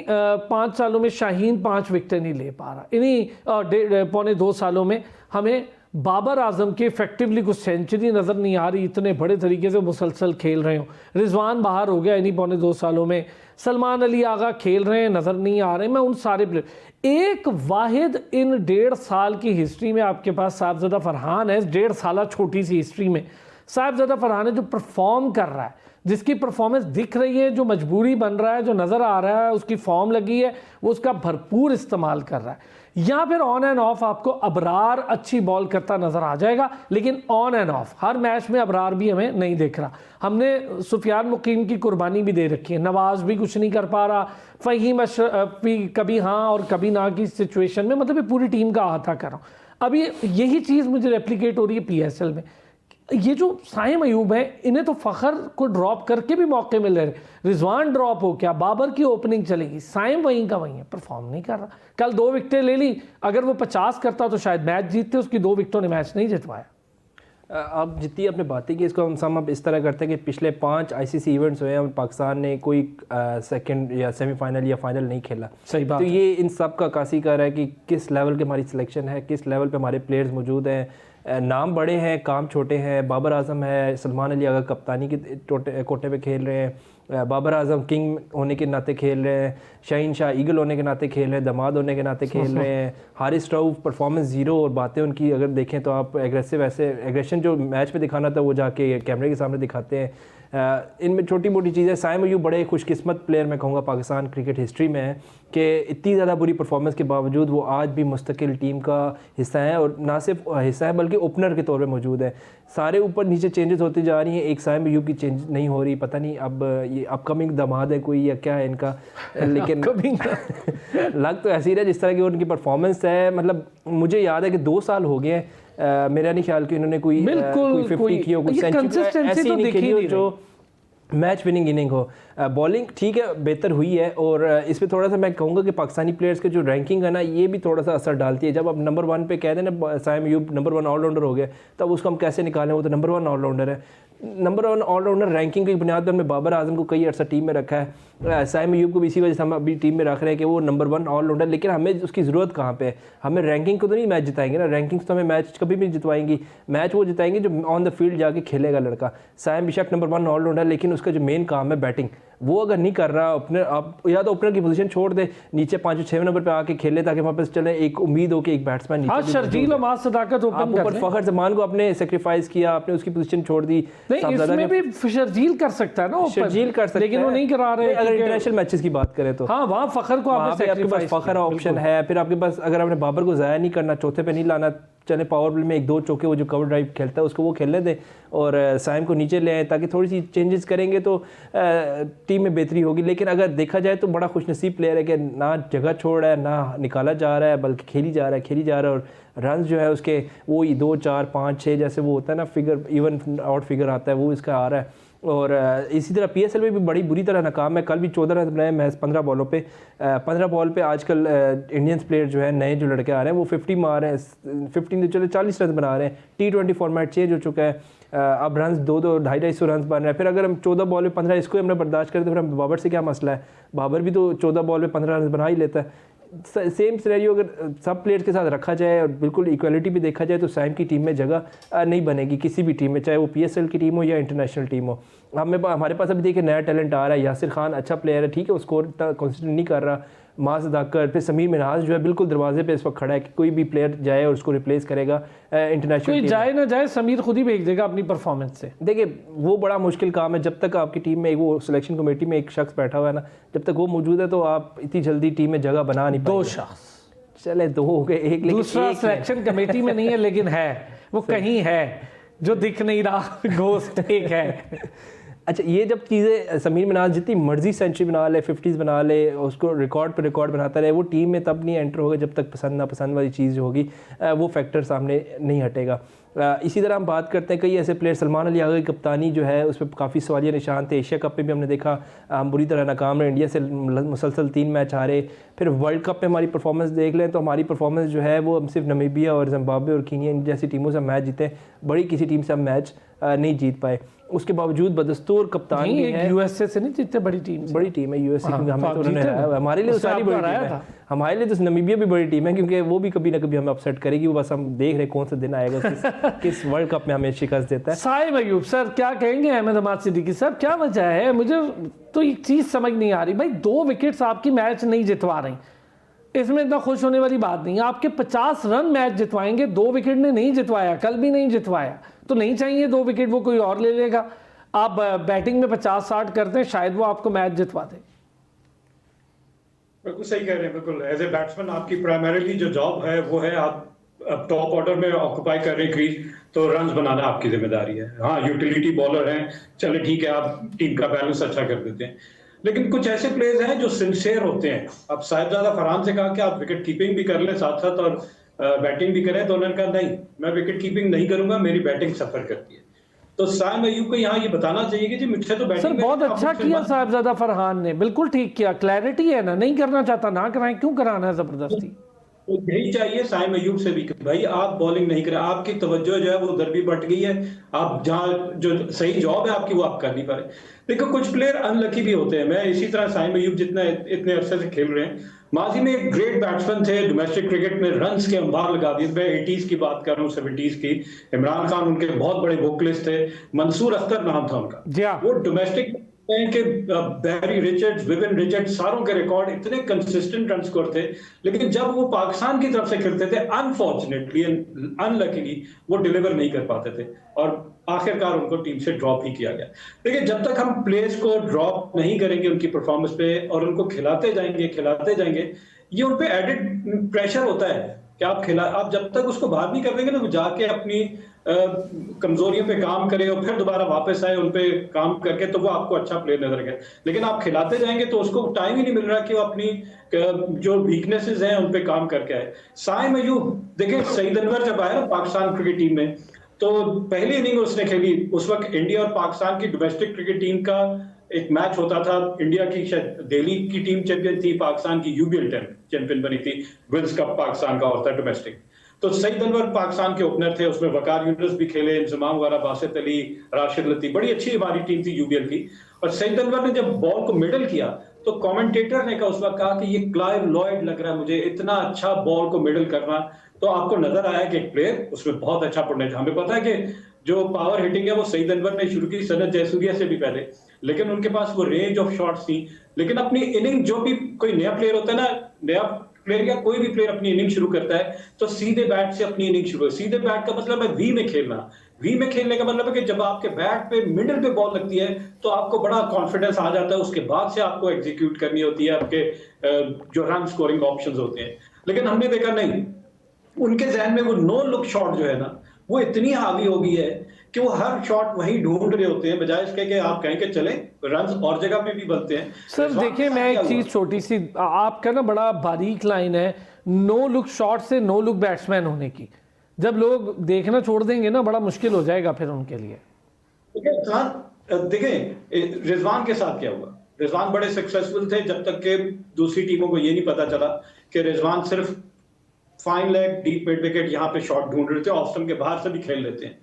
5 सालों में शाहीन 5 विकेटें नहीं ले पा रहा। इन्हीं पौने 2 सालों में हमें बाबर आजम की इफेक्टिवली कुछ सेंचुरी नज़र नहीं आ रही, इतने बड़े तरीके से मुसलसल खेल रहे हो। रिजवान बाहर हो गया इन्हीं पौने 2 सालों में, सलमान अली आगा खेल रहे हैं, नज़र नहीं आ रहे। मैं उन सारे प्लेयर, एक वाहिद इन 1.5 साल की हिस्ट्री में आपके पास साहिबजादा फरहान है। 1.5 साल छोटी सी हिस्ट्री में साहिबजादा फरहान है जो परफॉर्म कर रहा है, जिसकी परफॉर्मेंस दिख रही है, जो मजबूरी बन रहा है, जो नज़र आ रहा है, उसकी फॉर्म लगी है, वो उसका भरपूर इस्तेमाल कर रहा है। या फिर ऑन एंड ऑफ आपको अबरार अच्छी बॉल करता नज़र आ जाएगा, लेकिन on end of her match में अबरार भी हमें नहीं दिख रहा। हमने सुफियान मुकीम की कुर्बानी भी दे रखी है, नवाज भी कुछ नहीं कर पा रहा, फ़हीम अशरफ भी कभी हाँ और कभी ना की सिचुएशन में, मतलब ये पूरी टीम का अहाता कर रहा हूँ। अभी यही चीज़ मुझे रेप्लिकेट हो रही है PSL में। ये जो साइम अयूब है, इन्हें तो फ़खर को ड्रॉप करके भी मौके मिल रहे, रिजवान ड्रॉप हो क्या, बाबर की ओपनिंग चलेगी, साइम वहीं का वहीं है, परफॉर्म नहीं कर रहा। कल 2 विकेटें ले ली, अगर वो 50 करता तो शायद मैच जीतते, उसकी 2 विकेटों ने मैच नहीं जितवाया। आप जितनी आपने बातें की, इसको हम सम अब इस तरह करते हैं कि पिछले 5 ICC इवेंट्स हुए हैं, पाकिस्तान ने कोई सेकंड या सेमीफाइनल या फाइनल नहीं खेला। सही बात तो ये इन सब का अक्कासी कर रहा है कि किस लेवल की हमारी सिलेक्शन है, किस लेवल पे हमारे प्लेयर्स मौजूद हैं। नाम बड़े हैं, काम छोटे हैं। बाबर आजम है, सलमान अली अगर कप्तानी के कोटे पे खेल रहे हैं, बाबर आजम किंग होने के नाते खेल रहे हैं, शाहीन शाह ईगल होने के नाते खेल रहे हैं, दमाद होने के नाते खेल रहे हैं, हारिस रऊफ परफॉर्मेंस 0 और बातें उनकी अगर देखें तो आप एग्रेसिव ऐसे एग्रेशन जो मैच में दिखाना था वो जाके कैमरे के सामने दिखाते हैं। इनमें छोटी मोटी चीज़ें। साइम अयूब बड़े खुशकिस्मत प्लेयर मैं कहूँगा पाकिस्तान क्रिकेट हिस्ट्री में है कि इतनी ज़्यादा बुरी परफॉर्मेंस के बावजूद वो आज भी मुस्तकिल टीम का हिस्सा है, और ना सिर्फ हिस्सा है बल्कि ओपनर के तौर पे मौजूद है। सारे ऊपर नीचे चेंजेस होती जा रही हैं, एक साइम अयूब की चेंज नहीं हो रही। पता नहीं अब ये अपकमिंग दामाद है कोई या क्या है इनका, लेकिन लग तो ऐसी है जिस तरह की उनकी परफॉर्मेंस है। मतलब मुझे याद है कि 2 साल हो गए हैं, मेरा नहीं ख्याल कि इन्होंने कोई 50 की हो, कोई सेंचुरी ऐसी नहीं खेली हो जो मैच विनिंग इनिंग हो। बॉलिंग ठीक है बेहतर हुई है, और इस पर थोड़ा सा मैं कहूँगा कि पाकिस्तानी प्लेयर्स के जो रैंकिंग है ना, ये भी थोड़ा सा असर डालती है। जब आप नंबर 1 पे कह दें ना साइम अयूब नंबर 1 ऑलराउंडर हो गया, तब उसको हम कैसे निकालें, वो तो नंबर 1 ऑलराउंडर है। नंबर 1 ऑलराउंडर रैंकिंग की बुनियाद पर हमने बाबर आजम को कई अर्सा टीम में रखा है, साइम अयूब को भी इसी वजह से हम अभी टीम में रख रहे हैं कि वो नंबर 1 ऑलराउंडर। लेकिन हमें उसकी ज़रूरत कहाँ पे है? हमें रैंकिंग को तो नहीं मैच जिताएंगे ना, रैंकिंग तो हमें मैच कभी भी जितवाएंगी। मैच वो जिताएंगे जो ऑन द फील्ड जाके खेलेगा लड़का। साइम बेशक नंबर 1 ऑलराउंडर, लेकिन उसका जो मेन काम है बैटिंग, वो अगर नहीं कर रहा अपने आप, या तो ओपनर की पोजीशन छोड़ दे, नीचे 5-6 नंबर पे आके खेले ताकि वापस चले, एक उम्मीद हो कि एक बैट्समैन नीचे शर्जील और मास सदाकत ओपन कर ले। फखर जमान को आपने सेक्रीफाइस किया, आपने उसकी पोजीशन छोड़ दी। इसमें भी शर्जील कर सकता है ना, शर्जील कर सकता है, लेकिन वो नहीं करा रहे। अगर इंटरनेशनल मैचेस की बात करें तो हाँ, वहाँ फखर को आपने सेक्रीफाइस, फखर ऑप्शन है। फिर आपके पास अगर आपने बाबर को ज़ाया नहीं करना, चौथे पे नहीं लाना, चले पावर प्ले में 1-2 चौके वो जो कवर ड्राइव खेलता है उसको वो खेलने दें, और साइम को नीचे ले आए ताकि थोड़ी सी चेंजेस करेंगे तो टीम में बेहतरी होगी। लेकिन अगर देखा जाए तो बड़ा खुशनसीब प्लेयर है कि ना जगह छोड़ रहा है, ना निकाला जा रहा है, बल्कि खेली जा रहा है, और रन जो है उसके वो 2, 4, 5, 6 जैसे वो होता है ना, फिगर इवन आउट फिगर आता है, वो इसका आ रहा है। और इसी तरह PSL में भी बड़ी बुरी तरह नाकाम है। कल भी 14 रन बनाए महज 15 बॉलों पे। 15 बॉल पे आजकल इंडियंस प्लेयर जो है नए जो लड़के आ रहे हैं वो 50 मार रहे हैं, 15 चले 40 रन बना रहे हैं। T20 फॉर्मेट चेंज हो चुका है, अब रन 2-2, 250 रन बन रहे हैं। फिर अगर हम 14 बॉल पे 15 इसको हमने बर्दाश्त करें तो फिर हम बाबर से क्या मसला है? बाबर भी तो 14 बॉल पे 15 रन बना ही लेता है। सेम सिनेरियो अगर सब प्लेयर्स के साथ रखा जाए और बिल्कुल इक्वलिटी भी देखा जाए तो साइम की टीम में जगह नहीं बनेगी किसी भी टीम में, चाहे वो PSL की टीम हो या इंटरनेशनल टीम हो। हमारे पास अभी देखिए नया टैलेंट आ रहा है, यासिर खान अच्छा प्लेयर है, ठीक है, वो स्कोर कंसिस्टेंट नहीं कर रहा। मास सदाकत, फिर समीर मिनहाज जो है बिल्कुल दरवाजे पे इस वक्त खड़ा है कि कोई भी प्लेयर जाए और उसको रिप्लेस करेगा इंटरनेशनल। कोई जाए ना जाए, समीर खुद ही भेज देगा अपनी परफॉर्मेंस से। देखिए वो बड़ा मुश्किल काम है, जब तक आपकी टीम में वो सिलेक्शन कमेटी में एक शख्स बैठा हुआ है ना, जब तक वो मौजूद है तो आप इतनी जल्दी टीम में जगह बना नहीं पाएंगे। 2 शख्स चले 2 हो गए, एक दूसरा सिलेक्शन कमेटी में नहीं है लेकिन है, वो कहीं है, जो दिख नहीं रहा घोस्ट एक है। अच्छा, ये जब चीज़ें समीर मिनाज जितनी मर्जी सेंचुरी बना ले, 50s बना ले, उसको रिकॉर्ड पे रिकॉर्ड बनाता रहे, वो टीम में तब नहीं एंटर होगा जब तक पसंद नापसंद वाली चीज़ जो होगी वो फैक्टर सामने नहीं हटेगा। इसी तरह हम बात करते हैं कई ऐसे प्लेयर, सलमान अली आगा की कप्तानी जो है उस पर काफ़ी सवालिया निशान थे। एशिया कप में भी हमने देखा हम बुरी तरह नाकाम रहे, इंडिया से मुसलसल 3 मैच हारे। फिर वर्ल्ड कप में हमारी परफॉर्मेंस देख लें तो हमारी परफॉर्मेंस जो है वो हम सिर्फ नमीबिया और जिम्बाब्वे और कीनिया जैसी टीमों से मैच जीते, बड़ी किसी टीम से हम मैच नहीं जीत पाए। उसके बावजूद बदस्तूर कप्तान भी है। यूएसए से नहीं जीतते, बड़ी टीम है यूएसए, क्योंकि हमें तो उन्होंने हमारे लिए सारी बड़ी टीम है, हमारे लिए तो नमीबिया भी बड़ी टीम है, क्योंकि वो भी कभी ना कभी हमें अपसेट करेगी। वो बस हम देख रहे कौन सा दिन आएगा किस वर्ल्ड कप में हमें शिकस्त देता है। साहिब अयूब सर क्या कहेंगे अहमद अहमद सिद्दीकी साहब, क्या वजह है? मुझे तो एक चीज़ समझ नहीं आ रही भाई, 2 विकेट्स आपकी मैच नहीं जितवा रही, इसमें इतना खुश होने वाली बात नहीं है। आपके 50 रन मैच जितवाएंगे, 2 विकेट ने नहीं जितवाया, कल भी नहीं जितवाया, तो नहीं चाहिए 2 विकेट, वो कोई और ले लेगा। आप बैटिंग में 50-60 करते हैं, शायद वो आपको मैच जितवा दे। बिल्कुल सही कह रहे हैं, बिल्कुल। एज ए बैट्समैन आपकी प्राइमरीली जो जॉब है वो है आप टॉप ऑर्डर में ऑक्यूपाई कर रहे हैं क्रीज, तो रन्स बनाना आपकी जिम्मेदारी है। हाँ, यूटिलिटी बॉलर हैं, चले ठीक है, आप टीम का बैलेंस अच्छा कर देते हैं, लेकिन कुछ ऐसे प्लेयर्स हैं जो सिंसियर होते हैं। अब साहिबजादा फरहान से कहा कि आप विकेट कीपिंग भी कर लें साथ साथ और बैटिंग भी करें, तो उन्होंने कहा नहीं, मैं विकेट कीपिंग नहीं करूंगा, मेरी बैटिंग सफर करती है। तो साइम अयूब को यहाँ ये बताना चाहिए कि जी मुझसे तो बैटिंग सर बहुत अच्छा किया साहिबजादा फरहान ने, बिल्कुल ठीक किया। क्लैरिटी है ना, नहीं करना चाहता ना कराएं, क्यों कराना है जबरदस्ती? तो यही चाहिए साइम अयूब से भी कि भाई आप बॉलिंग नहीं करें, आपकी तवज्जो जो है वो उधर भी बट गई है, आप जहां जो सही जॉब है आपकी वो आप कर नहीं पा रहे। देखो कुछ प्लेयर अनलकी भी होते हैं। मैं इसी तरह साइम अयूब जितना इतने अरसे से खेल रहे हैं, माजी में एक ग्रेट बैट्समैन थे, डोमेस्टिक क्रिकेट में रन्स के अंबार लगा दिए। मैं 80s की बात कर रहा हूँ, 70s की। इमरान खान उनके बहुत बड़े वोकलिस्ट थे, मंसूर अख्तर नाम था उनका। वो डोमेस्टिक के बैरी रिचर्ड्स, विविन रिचर्ड्स, सारों के रिकॉर्ड इतने कंसिस्टेंट रन स्कोर थे, लेकिन जब वो पाकिस्तान की तरफ से खेलते थे अनफॉर्चुनेटली अनलकीली वो डिलीवर नहीं कर पाते थे और आखिरकार उनको टीम से ड्रॉप ही किया गया। देखिए जब तक हम प्लेयर्स को ड्रॉप नहीं करेंगे उनकी परफॉर्मेंस पे और उनको खिलाते जाएंगे, ये उन पे एडेड प्रेशर होता है कि आप जब तक उसको बाहर नहीं कर देंगे ना, वो जाके अपनी कमजोरियों पे काम करे और फिर दोबारा वापस आए उन पे काम करके, तो वो आपको अच्छा प्लेयर नजर आएगा। लेकिन आप खिलाते जाएंगे तो उसको टाइम ही नहीं मिल रहा कि वो अपनी जो वीकनेसेस हैं उन पे काम करके आए। साइम अयूब देखें, सईद अनवर जब आया ना पाकिस्तान क्रिकेट टीम में, तो पहली इनिंग उसने खेली, उस वक्त इंडिया और पाकिस्तान की डोमेस्टिक क्रिकेट टीम का एक मैच होता था। इंडिया की शायद दिल्ली की टीम चैंपियन थी, पाकिस्तान की यूबीएल चैंपियन बनी थी, विल्स कप पाकिस्तान का होता है डोमेस्टिक। तो सईद अनवर पाकिस्तान के ओपनर थे, उसमें वकार यूनुस भी खेले, इंजमाम वाला, बासित अली, राशिद लतीफ, बड़ी अच्छी हमारी टीम थी यूबीएल की। और सईद अनवर ने जब बॉल को मिडल किया तो कमेंटेटर ने उस वक्त कहा कि ये क्लाइव लॉयड लग रहा है मुझे, इतना अच्छा बॉल को मिडल करना। तो आपको नजर आया कि एक प्लेयर उसमें बहुत अच्छा पढ़ने। हमें पता है कि जो पावर हिटिंग है वो सईद अनवर ने शुरू की सनत जयसूर्या से भी पहले, लेकिन उनके पास वो रेंज ऑफ शॉट्स थी। लेकिन अपनी इनिंग, जो भी कोई नया प्लेयर होता है ना, नया प्लेयर या कोई भी प्लेयर अपनी इनिंग शुरू करता है तो सीधे बैट से अपनी इनिंग शुरू है। सीधे बैट का मतलब है वी में खेलना। वी में खेलने का मतलब है कि जब आपके बैट पे मिडिल पे बॉल लगती है तो आपको बड़ा कॉन्फिडेंस आ जाता है, उसके बाद से आपको एग्जीक्यूट करनी होती है आपके जो रन स्कोरिंग ऑप्शंस होते हैं। लेकिन हमने देखा नहीं, उनके जहन में वो नो लुक शॉट जो है ना वो इतनी हावी हो गई है कि वो हर शॉट वहीं ढूंढ रहे होते हैं, बजाय इसके कि आप कहें कि चलें रन और जगह पे भी बनते हैं। सर देखिए, मैं एक चीज छोटी सी, आपका ना बड़ा बारीक लाइन है नो लुक शॉट से नो लुक बैट्समैन होने की। जब लोग देखना छोड़ देंगे ना, बड़ा मुश्किल हो जाएगा फिर उनके लिए। देखें रिजवान के साथ क्या हुआ, रिजवान बड़े सक्सेसफुल थे जब तक के दूसरी टीमों को ये नहीं पता चला कि रिजवान सिर्फ fine leg, deep mid wicket यहाँ पे शॉट ढूंढ रहे थे, ऑफ स्टंप के बाहर से भी खेल लेते हैं।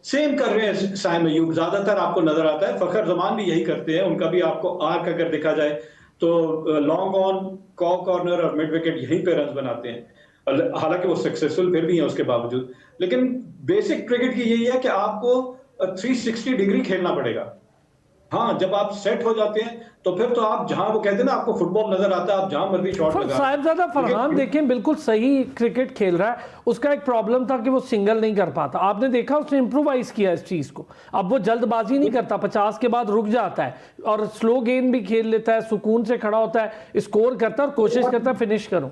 सेम कर रहे हैं साइम अयूब, ज्यादातर आपको नजर आता है। फखर जमान भी यही करते हैं, उनका भी आपको आर्क अगर देखा जाए तो लॉन्ग ऑन, कॉर्नर और मिड विकेट यहीं पे रन बनाते हैं। हालांकि वो सक्सेसफुल फिर भी हैं उसके बावजूद। लेकिन बेसिक क्रिकेट की यही है कि आपको 360 डिग्री खेलना पड़ेगा। हाँ, जब आप सेट हो जाते हैं तो फिर तो आप जहां, वो कहते हैं ना, आपको फुटबॉल नजर आता है, आप जहां मर्जी शॉट लगा। साहिबजादा फरहान देखें बिल्कुल सही क्रिकेट खेल रहा है, उसका एक प्रॉब्लम था कि वो सिंगल नहीं कर पाता। आपने देखा उसने इंप्रोवाइज किया इस चीज को। अब वो जल्दबाजी नहीं करता, 50 के बाद रुक जाता है और स्लो गेंद भी खेल लेता है, सुकून से खड़ा होता है, स्कोर करता है और कोशिश करता है फिनिश करूं।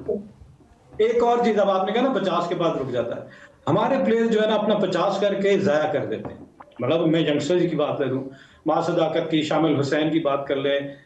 एक और चीज, अब आपने कहा ना 50 के बाद रुक जाता है, हमारे प्लेयर जो है ना अपना 50 करके जाया कर देते हैं। मतलब मैं यंगस्टर्स की बात करूं, मां सदाकत की, शामिल हुसैन की बात कर लें,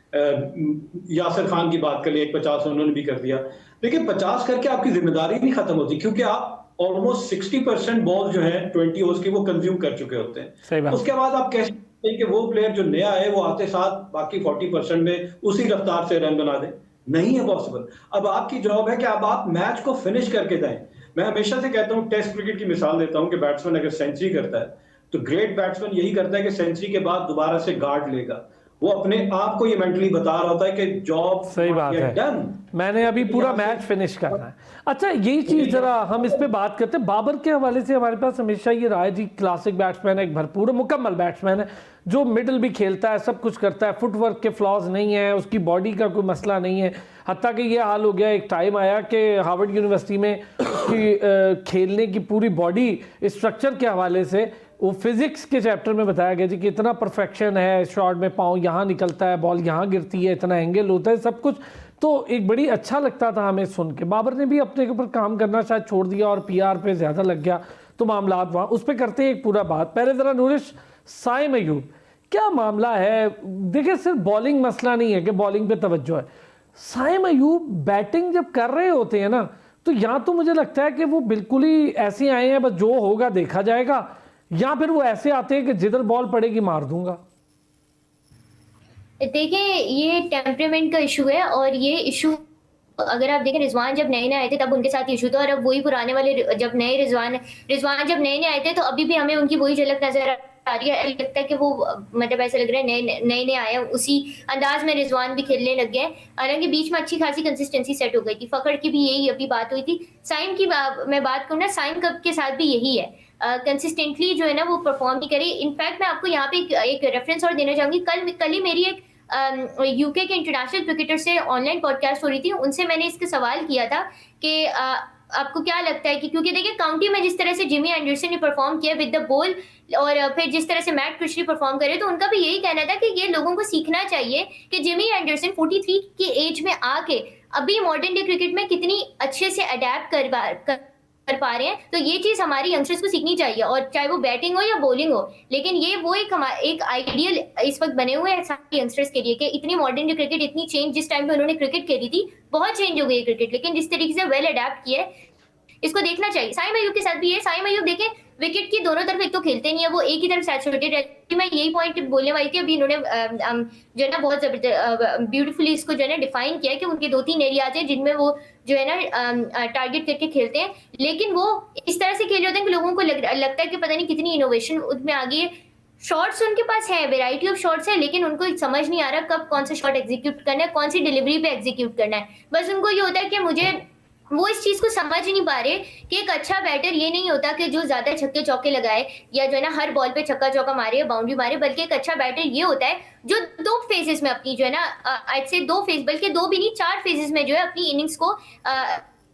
यासिर खान की बात कर लें, 150 उन्होंने भी कर दिया। लेकिन 50 करके आपकी जिम्मेदारी नहीं खत्म होती, क्योंकि आप ऑलमोस्ट 60% बॉल जो है 20 ओवर्स की वो कंज्यूम कर चुके होते हैं। उसके बाद आप कैसे कि वो प्लेयर जो नया है वो आते साथ बाकी 40% में उसी रफ्तार से रन बना दे, नहीं है पॉसिबल। अब आपकी जॉब है कि अब आप मैच को फिनिश करके दें। मैं हमेशा से कहता हूं, टेस्ट क्रिकेट की मिसाल देता हूं कि बैट्समैन अगर सेंचुरी करता है तो ग्रेट बैट्समैन यही करता है कि सेंचुरी के बाद दोबारा से गार्ड लेगा। वो अपने आप को ये मेंटली बता रहा होता है कि जॉब सही बात है, डन, मैंने अभी पूरा मैच फिनिश करना है। अच्छा, यही चीज जरा हम इस पे बात करते हैं। बाबर के हवाले से हमारे पास हमेशा ये रहा है जी, क्लासिक बैट्समैन है, एक भरपूर मुकम्मल बैट्समैन है, जो मिडिल भी खेलता है, सब कुछ करता है, फुटवर्क के फ्लॉज नहीं है, उसकी बॉडी का कोई मसला नहीं है। हत्ता कि ये हाल हो गया, एक टाइम आया कि हार्वर्ड यूनिवर्सिटी में उसकी खेलने की पूरी बॉडी स्ट्रक्चर के हवाले से वो फिजिक्स के चैप्टर में बताया गया जी कि इतना परफेक्शन है, शॉट में पाँव यहाँ निकलता है, बॉल यहाँ गिरती है, इतना एंगल होता है, सब कुछ। तो एक बड़ी अच्छा लगता था हमें सुन के। बाबर ने भी अपने के ऊपर काम करना शायद छोड़ दिया और पीआर पे ज़्यादा लग गया, तो मामला वहाँ उस पर करते हैं एक पूरा बात। पहले ज़रा नूरिश, साइम अयूब क्या मामला है? देखिए, सिर्फ बॉलिंग मसला नहीं है कि बॉलिंग पे तवज्जो है। साइम अयूब बैटिंग जब कर रहे होते हैं ना, तो यहाँ तो मुझे लगता है कि वो बिल्कुल ही ऐसे आए हैं, बस जो होगा देखा जाएगा, या फिर वो ऐसे आते हैं कि जिधर बॉल पड़ेगी मार दूंगा। देखिए, ये टेम्परामेंट का इशू है, और ये इशू अगर आप देखें, रिजवान जब नए नए आए थे तब उनके साथ इशू था, और अब वही पुराने वाले जब नए रिजवान जब नए नए आए थे तो अभी भी हमें उनकी वही झलक नजर आ रही है। लगता है कि वो मतलब ऐसा लग रहा है नए नए आए हैं, उसी अंदाज में रिजवान भी खेलने लग गए। हालांकि बीच में अच्छी खासी कंसिस्टेंसी सेट हो गई थी। फखर की भी यही अभी बात हुई थी। साइम की मैं बात करूँ ना, साइम कप के साथ भी यही है, कंसिस्टेंटली जो है ना वो परफॉर्म नहीं करी। इनफैक्ट मैं आपको यहाँ पे एक रेफरेंस और देना चाहूंगी। कल ही मेरी एक यूके के इंटरनेशनल क्रिकेटर से ऑनलाइन पॉडकास्ट हो रही थी, उनसे मैंने इसके सवाल किया था कि आपको क्या लगता है कि, क्योंकि देखिए काउंटी में जिस तरह से जिमी एंडरसन ने परफॉर्म किया विद द बॉल, और फिर जिस तरह से मैट क्रिशली परफॉर्म करे, तो उनका भी यही कहना था कि ये लोगों को सीखना चाहिए कि जिमी एंडरसन 43 की एज में आके अभी मॉडर्न डे क्रिकेट में कितनी अच्छे से अडेप्ट कर पा रहे हैं। तो ये चीज हमारी यंगस्टर्स को सीखनी चाहिए, और चाहे वो बैटिंग हो या बॉलिंग हो। लेकिन ये वो एक आइडियल इस वक्त बने हुए हैं सारे यंगस्टर्स के लिए कि इतनी मॉडर्न डे क्रिकेट, इतनी चेंज जिस टाइम पे उन्होंने क्रिकेट खेली थी, बहुत चेंज हो गई है क्रिकेट, लेकिन जिस तरीके से वेल अडेप्ट किया है, इसको देखना चाहिए। साइम अयूब के साथ भी है। साइम अयूब देखें, विकेट की दोनों तरफ एक तो खेलते नहीं है, वो एक ही तरफ सैचुरेटेड रहती है। मैं यही पॉइंट बोलने वाली थी, अभी इन्होंने जो है ना बहुत जबरदस्त ब्यूटीफुली इसको जो है ना डिफाइन किया कि उनके 2-3 एरियाज हैं जिनमें वो जो है ना टारगेट करके खेलते हैं, लेकिन वो इस तरह से खेले होते हैं कि लोगों को लगता है कि पता नहीं कितनी इनोवेशन उसमें आ गई है। शॉट्स उनके पास है, वेराइटी ऑफ शॉट्स है, लेकिन उनको समझ नहीं आ रहा कब कौन सा शॉट एग्जीक्यूट करना है, कौन सी डिलीवरी पे एग्जीक्यूट करना है। बस उनको ये होता है कि मुझे, वो इस चीज को समझ नहीं पा रहे कि एक अच्छा बैटर ये नहीं होता कि जो ज्यादा छक्के चौके लगाए या जो है ना हर बॉल पे छक्का चौका मारे या बाउंड्री मारे, बल्कि एक अच्छा बैटर ये होता है जो 2 फेजेस में अपनी जो है ना आज से 2 फेज, बल्कि 2 भी नहीं 4 फेजेस में जो है अपनी इनिंग्स को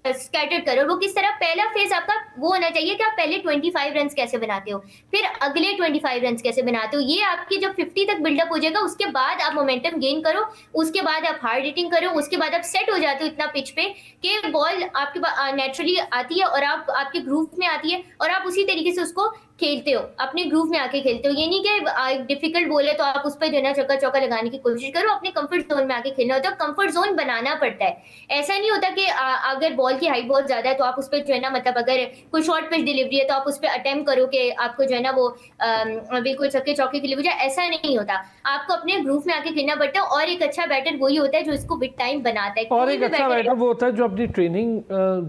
स्कैटर करो। वो किस तरह, पहला फेज आपका वो होना चाहिए कि आप पहले 25 रन कैसे बनाते हो, फिर अगले 25 रन कैसे बनाते हो। ये आपकी जब 50 तक बिल्डअप हो जाएगा, उसके बाद आप मोमेंटम गेन करो, उसके बाद आप हार्ड हिटिंग करो, उसके बाद आप सेट हो जाते हो इतना पिच पे कि बॉल आपके नेचुरली आती है और आप आपके ग्रूव में आती है, और आप उसी तरीके से उसको खेलते हो, अपने ग्रूव में आके खेलते हो। ये नहीं कि डिफिकल्ट बॉल है तो आप उस पर जो है ना चक्का चौका लगाने की कोशिश करो, अपने कंफर्ट जोन में आके खेलना होता है। कंफर्ट जोन बनाना पड़ता है। ऐसा नहीं होता कि अगर बॉल की हाइट बहुत ज्यादा है तो आप उस पर जो है ना, मतलब अगर कोई शॉर्ट पिच डिलीवरी है तो आप उस पर अटेम्प्ट करो कि आपको जो है ना वो बिल्कुल चक्के चौके के लिए बजाय, ऐसा नहीं होता। आपको अपने ग्रूव में आके खेलना पड़ता है, और एक अच्छा बैटर वही होता है जो इसको विद टाइम बनाता है। और एक अच्छा बैटर वो होता है जो अपनी ट्रेनिंग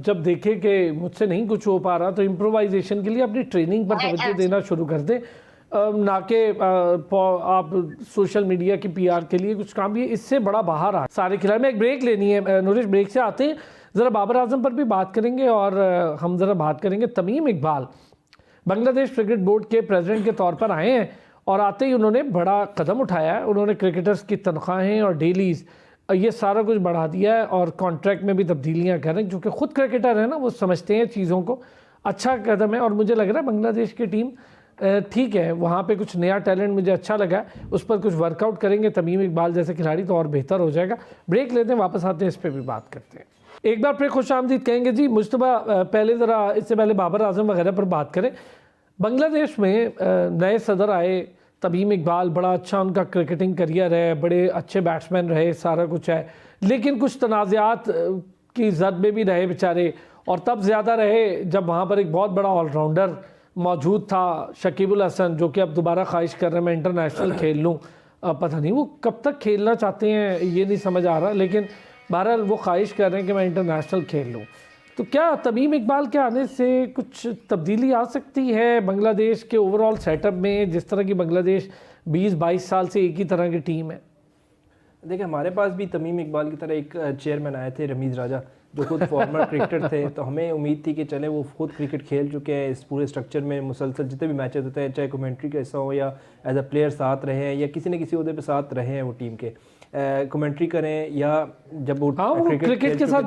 जब देखे कि मुझसे नहीं कुछ हो पा रहा, तो इम्प्रोवाइजेशन के लिए अपनी ट्रेनिंग पर तवज्जो देना शुरू कर दे, ना कि आप सोशल मीडिया की पीआर के लिए कुछ काम। ये इससे बड़ा बाहर आ सारे खिलाड़ी में। एक ब्रेक लेनी है नूरिश, ब्रेक से आते हैं ज़रा बाबर आजम पर भी बात करेंगे, और हम ज़रा बात करेंगे तमीम इकबाल बांग्लादेश क्रिकेट बोर्ड के प्रेसिडेंट के तौर पर आए हैं, और आते ही उन्होंने बड़ा कदम उठाया है। उन्होंने क्रिकेटर्स की तनख्वाहें और डेलीज़ ये सारा कुछ बढ़ा दिया है, और कॉन्ट्रैक्ट में भी तब्दीलियाँ कर रहे हैं, क्योंकि ख़ुद क्रिकेटर है ना, वो समझते हैं चीज़ों को। अच्छा कदम है, और मुझे लग रहा है बांग्लादेश की टीम ठीक है, वहाँ पे कुछ नया टैलेंट मुझे अच्छा लगा, उस पर कुछ वर्कआउट करेंगे तमीम इकबाल जैसे खिलाड़ी तो और बेहतर हो जाएगा। ब्रेक लेते हैं, वापस आते हैं, इस पर भी बात करते हैं। एक बार फिर खुश आमदीद कहेंगे जी। मुश्तबा, पहले ज़रा इससे पहले बाबर आजम वगैरह पर बात करें। बांग्लादेश में नए सदर आए, तमीम इकबाल, बड़ा अच्छा उनका क्रिकेटिंग करियर है, बड़े अच्छे बैट्समैन रहे, सारा कुछ है, लेकिन कुछ तनाज़ात की जद में भी रहे बेचारे, और तब ज़्यादा रहे जब वहाँ पर एक बहुत बड़ा ऑलराउंडर मौजूद था, शकीबुल हसन, जो कि अब दोबारा ख्वाहिश कर रहे हैं मैं इंटरनेशनल खेल लूँ। पता नहीं वो कब तक खेलना चाहते हैं, ये नहीं समझ आ रहा, लेकिन बहरहाल वो ख्वाहिश कर रहे हैं कि मैं इंटरनेशनल खेल लूँ। तो क्या तमीम इकबाल के आने से कुछ तब्दीली आ सकती है बांग्लादेश के ओवरऑल सेटअप में, जिस तरह की बांग्लादेश 20-22 साल से एक ही तरह की टीम है? देखिए, हमारे पास भी तमीम इकबाल की तरह एक चेयरमैन आए थे, रमीज़ राजा, जो खुद फॉर्मर क्रिकेटर थे। तो हमें उम्मीद थी कि चले वो खुद क्रिकेट खेल चुके हैं, इस पूरे स्ट्रक्चर में मुसलसल जितने भी मैचेस होते हैं, चाहे कमेंट्री का हिस्सा हो या एज अ प्लेयर साथ रहे हैं या किसी न किसी उहदे पे साथ रहे हैं वो टीम के, कमेंट्री करें या जब वो क्रिकेट के साथ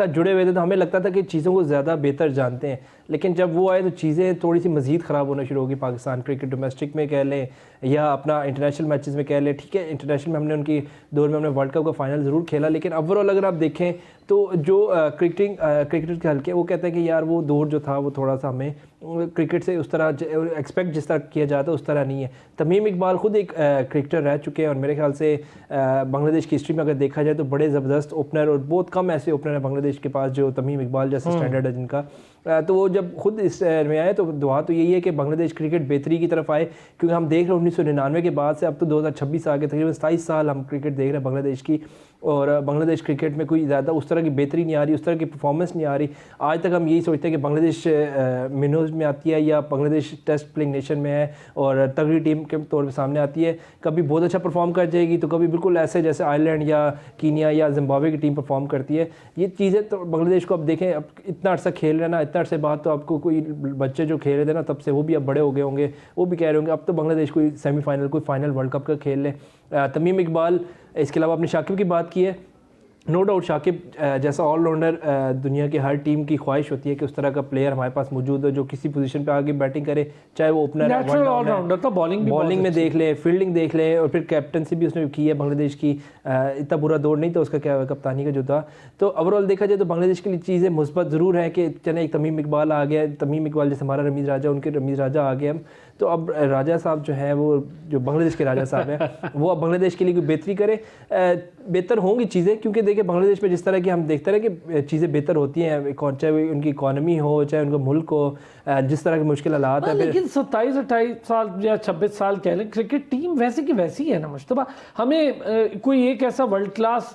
जुड़े हुए थे, तो हमें लगता था कि चीज़ों को ज़्यादा बेहतर जानते हैं। लेकिन जब वो आए तो चीज़ें थोड़ी सी मज़ीद ख़राब होना शुरू होगी। पाकिस्तान क्रिकेट डोमेस्टिक में कह लें या अपना इंटरनेशनल मैचेस में कह लें, ठीक है, इंटरनेशनल में हमने उनकी दौर में हमने वर्ल्ड कप का फाइनल ज़रूर खेला, लेकिन ओवरऑल अगर आप देखें तो जो क्रिकेटर के हल्के, वो कहते हैं कि यार वो दौर जो था वो थोड़ा सा हमें क्रिकेट से उस तरह एक्सपेक्ट जिस तरह किया जाता है उस तरह नहीं है। तमीम इकबाल खुद एक क्रिकेटर रह चुके हैं और मेरे ख्याल से बांग्लादेश की हिस्ट्री में अगर देखा जाए तो बड़े ज़बरदस्त ओपनर, और बहुत कम ऐसे ओपनर हैं बांग्लादेश के पास जो तमीम इकबाल जैसे स्टैंडर्ड है जिनका। तो वो जब खुद इस में आए तो दुआ तो यही है कि बांग्लादेश क्रिकेट बेहतरी की तरफ आए, क्योंकि हम देख रहे हैं 1999 के बाद से अब तो 2026 आ गए, तकरीबन 27 साल हम क्रिकेट देख रहे हैं बांग्लादेश की, और बांग्लादेश क्रिकेट में कोई ज़्यादा उस तरह की बेहतरी नहीं आ रही, उस तरह की परफॉर्मेंस नहीं आ रही। आज तक हम यही सोचते हैं कि बांग्लादेश मिनोज में आती है या बांग्लादेश टेस्ट प्लेइंग नेशन में है और तगड़ी टीम के तौर पर सामने आती है, कभी बहुत अच्छा परफॉर्म कर जाएगी तो कभी बिल्कुल ऐसे जैसे आयरलैंड या कीनिया या जिम्बाब्वे की टीम परफॉर्म करती है। ये चीज़ें तो बांग्लादेश को अब देखें, अब इतना अर्सा खेल रहे हैं ना, इतना अर्से बाद तो आपको कोई बच्चे जो खेल रहे थे ना तब से वो भी अब बड़े हो गए होंगे, वो भी कह रहे होंगे अब तो बांग्लादेश कोई सेमीफाइनल कोई फाइनल वर्ल्ड कप का खेल ले। तमीम इकबाल, इसके अलावा आपने शाकिब की बात की है, नो डाउट शाकिब जैसा ऑलराउंडर दुनिया की हर टीम की ख्वाहिश होती है कि उस तरह का प्लेयर हमारे पास मौजूद हो जो किसी पोजीशन पे आगे बैटिंग करे, चाहे वो ओपनर है, ऑलराउंडर, तो बॉलिंग में देख ले, फील्डिंग देख ले, और फिर कैप्टनसी भी उसने की है बांग्लादेश की। इतना बुरा दौर नहीं था उसका, क्या कप्तानी का जो था। तो ओवरऑल देखा जाए तो बांग्लादेश के लिए चीज़ें मुस्बत ज़रूर है कि चले एक तमीम इकबाल आ गया, तमीम इकबाल जैसे हमारा रमीज़ राजा, उनके रमीज़ राजा आ गए हम, तो अब राजा साहब जो है वो जो बांग्लादेश के राजा साहब हैं वो अब बांग्लादेश के लिए कोई बेहतरी करे, बेहतर होंगी चीज़ें, क्योंकि देखिए बांग्लादेश में जिस तरह की हम देखते रहे कि चीज़ें बेहतर होती हैं, चाहे उनकी इकॉनमी हो, चाहे उनका मुल्क हो, जिस तरह के मुश्किल हालात हैं। लेकिन 27-28 साल या 26 साल कह लें, क्रिकेट टीम वैसे की वैसी है ना मुश्तबा। हमें कोई एक ऐसा वर्ल्ड क्लास,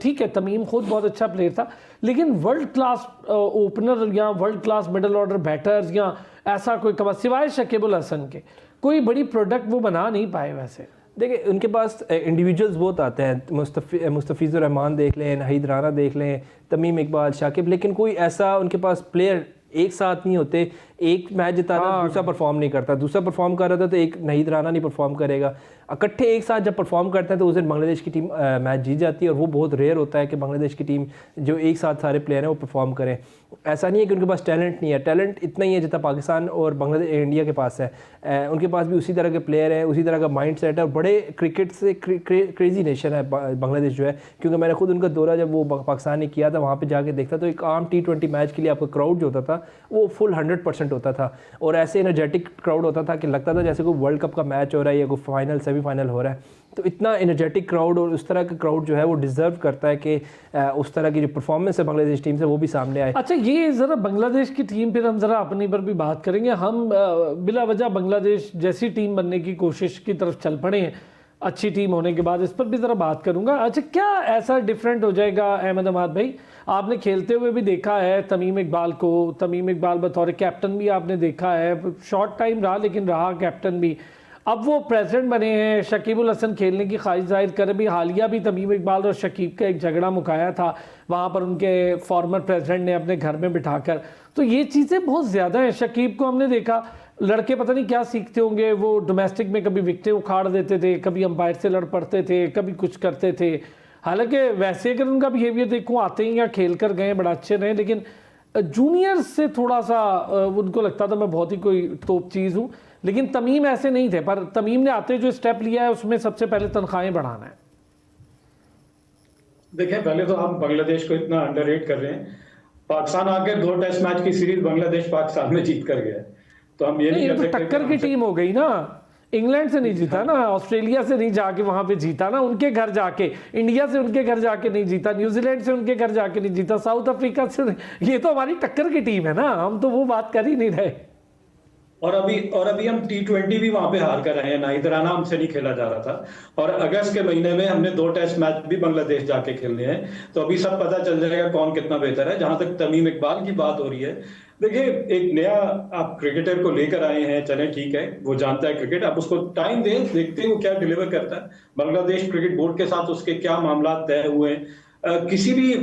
ठीक है तमीम खुद बहुत अच्छा प्लेयर था, लेकिन वर्ल्ड क्लास ओपनर या world class middle order batters या ऐसा कोई कमा सिवाय शकीबुल हसन के कोई बड़ी प्रोडक्ट वो बना नहीं पाए। वैसे देखिए उनके पास इंडिविजुअल्स बहुत आते हैं, मुस्तफ़िज़ुर रहमान देख लें, नाहिद राना देख लें, तमीम इकबाल, शाकिब, लेकिन कोई ऐसा उनके पास प्लेयर एक साथ नहीं होते। एक मैच जिताना दूसरा परफॉर्म नहीं करता, दूसरा परफॉर्म कर रहा था तो एक नाहिद राना नहीं परफॉर्म करेगा। इकट्ठे एक साथ जब परफॉर्म करते हैं तो उस दिन बांग्लादेश की टीम मैच जीत जाती है, और वो बहुत रेयर होता है कि बांग्लादेश की टीम जो एक साथ सारे प्लेयर हैं वो परफॉर्म करें। ऐसा नहीं है कि उनके पास टैलेंट नहीं है, टैलेंट इतना ही है जितना पाकिस्तान और बांग्लादेश इंडिया के पास है। उनके पास भी उसी तरह के प्लेयर हैं, उसी तरह का माइंड सेट है, और बड़े क्रिकेट से क्रेजी नेशन है बांग्लादेश जो है, क्योंकि मैंने खुद उनका दौरा जब वो पाकिस्तान ने किया था वहाँ पर जाके देखा तो एक आम T20 मैच के लिए आपका क्राउड जो होता था वो फुल 100% होता था, और ऐसे एनर्जेटिक क्राउड होता था कि लगता था जैसे कोई वर्ल्ड कप का मैच हो रहा है या कोई फाइनल सेमीफाइनल हो रहा है। तो इतना एनर्जेटिक क्राउड और उस तरह का क्राउड जो है वो डिज़र्व करता है कि उस तरह की जो परफॉर्मेंस है बांग्लादेश टीम से वो भी सामने आए। अच्छा, ये ज़रा बांग्लादेश की टीम फिर हम ज़रा अपनी पर भी बात करेंगे। हम बिला वजह बांग्लादेश जैसी टीम बनने की कोशिश की तरफ चल पड़े हैं अच्छी टीम होने के बाद, इस पर भी ज़रा बात करूँगा। अच्छा, क्या ऐसा डिफरेंट हो जाएगा अहमद अमाद भाई? आपने खेलते हुए भी देखा है तमीम इकबाल को, तमीम इकबाल बतौर कैप्टन भी आपने देखा है, शॉर्ट टाइम रहा लेकिन रहा कैप्टन भी। अब वो प्रेसिडेंट बने हैं, शकीबुल हसन खेलने की ख्वाहिश जाहिर करे भी, हालिया भी तमीम इकबाल और शकीब का एक झगड़ा मुकाया था वहाँ पर उनके फॉर्मर प्रेसिडेंट ने अपने घर में बिठाकर। तो ये चीज़ें बहुत ज़्यादा हैं। शकीब को हमने देखा, लड़के पता नहीं क्या सीखते होंगे, वो डोमेस्टिक में कभी विकेटें उखाड़ देते थे, कभी अंपायर से लड़ पड़ते थे, कभी कुछ करते थे। हालांकि वैसे अगर उनका बिहेवियर देखो, आते ही या खेल कर गए बड़ा अच्छे रहे, लेकिन जूनियर्स से थोड़ा सा उनको लगता था मैं बहुत ही कोई तोप चीज़ हूँ। लेकिन तमीम ऐसे नहीं थे, पर तमीम ने आते जो स्टेप लिया है उसमें सबसे पहले तनख्वाहें बढ़ाना है। देखें, पहले तो हम बांग्लादेश को इतना अंडररेट कर रहे हैं। पाकिस्तान आके 2 टेस्ट मैच की सीरीज बांग्लादेश पाकिस्तान में जीत कर गया है, तो हम ये नहीं, नहीं ये कर तो सकते टक्कर कि की हमसे- टीम हो गई ना। इंग्लैंड से नहीं जीता ना, ऑस्ट्रेलिया से नहीं जाके वहां पे जीता ना, उनके घर जाके, इंडिया से उनके घर जाके नहीं जीता, न्यूजीलैंड से उनके घर जाके नहीं जीता, साउथ अफ्रीका से ये तो हमारी टक्कर की टीम है ना, हम तो वो बात कर ही नहीं रहे। और अभी हम T20 भी वहां पे हार कर रहे हैं, नाहिदराना हमसे नहीं खेला जा रहा था, और अगस्त के महीने में हमने 2 टेस्ट मैच भी बांग्लादेश जाके खेलने हैं। तो अभी सब पता चल जाएगा कौन कितना बेहतर है। जहां तक तमीम इकबाल की बात हो रही है, देखिए, एक नया आप क्रिकेटर को लेकर आए हैं, चले ठीक है, वो जानता है क्रिकेट, आप उसको टाइम दें, देखते हैं वो क्या डिलीवर करता है। बांग्लादेश क्रिकेट बोर्ड के साथ उसके क्या मामला तय हुए हैं, किसी भी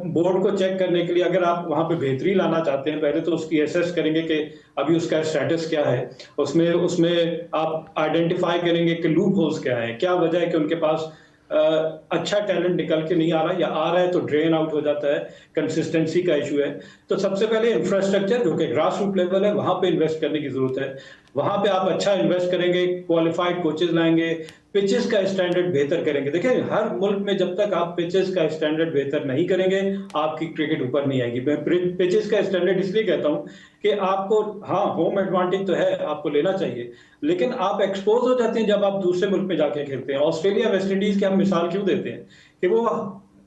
बोर्ड को चेक करने के लिए अगर आप वहां पे बेहतरी लाना चाहते हैं, पहले तो उसकी एसेस करेंगे कि अभी उसका स्टेटस क्या है, उसमें उसमें आप आइडेंटिफाई करेंगे कि लूप होल्स क्या है, क्या वजह है कि उनके पास अच्छा टैलेंट निकल के नहीं आ रहा, या आ रहा है तो ड्रेन आउट हो जाता है, कंसिस्टेंसी का इशू है। तो सबसे पहले इंफ्रास्ट्रक्चर जो कि ग्रास रूट लेवल है, वहां पे इन्वेस्ट करने की जरूरत है। वहां पे आप अच्छा इन्वेस्ट करेंगे, क्वालिफाइड कोचेस लाएंगे, पिचेस का स्टैंडर्ड बेहतर करेंगे। देखिए, हर मुल्क में जब तक आप पिचेस का स्टैंडर्ड बेहतर नहीं करेंगे, आपकी क्रिकेट ऊपर नहीं आएगी। मैं पिचेस का स्टैंडर्ड इसलिए कहता हूं कि आपको, हाँ, होम एडवांटेज तो है, आपको लेना चाहिए, लेकिन आप एक्सपोज हो जाते हैं जब आप दूसरे मुल्क में जाके खेलते हैं। ऑस्ट्रेलिया, वेस्ट इंडीज की हम मिसाल क्यों देते हैं कि वो,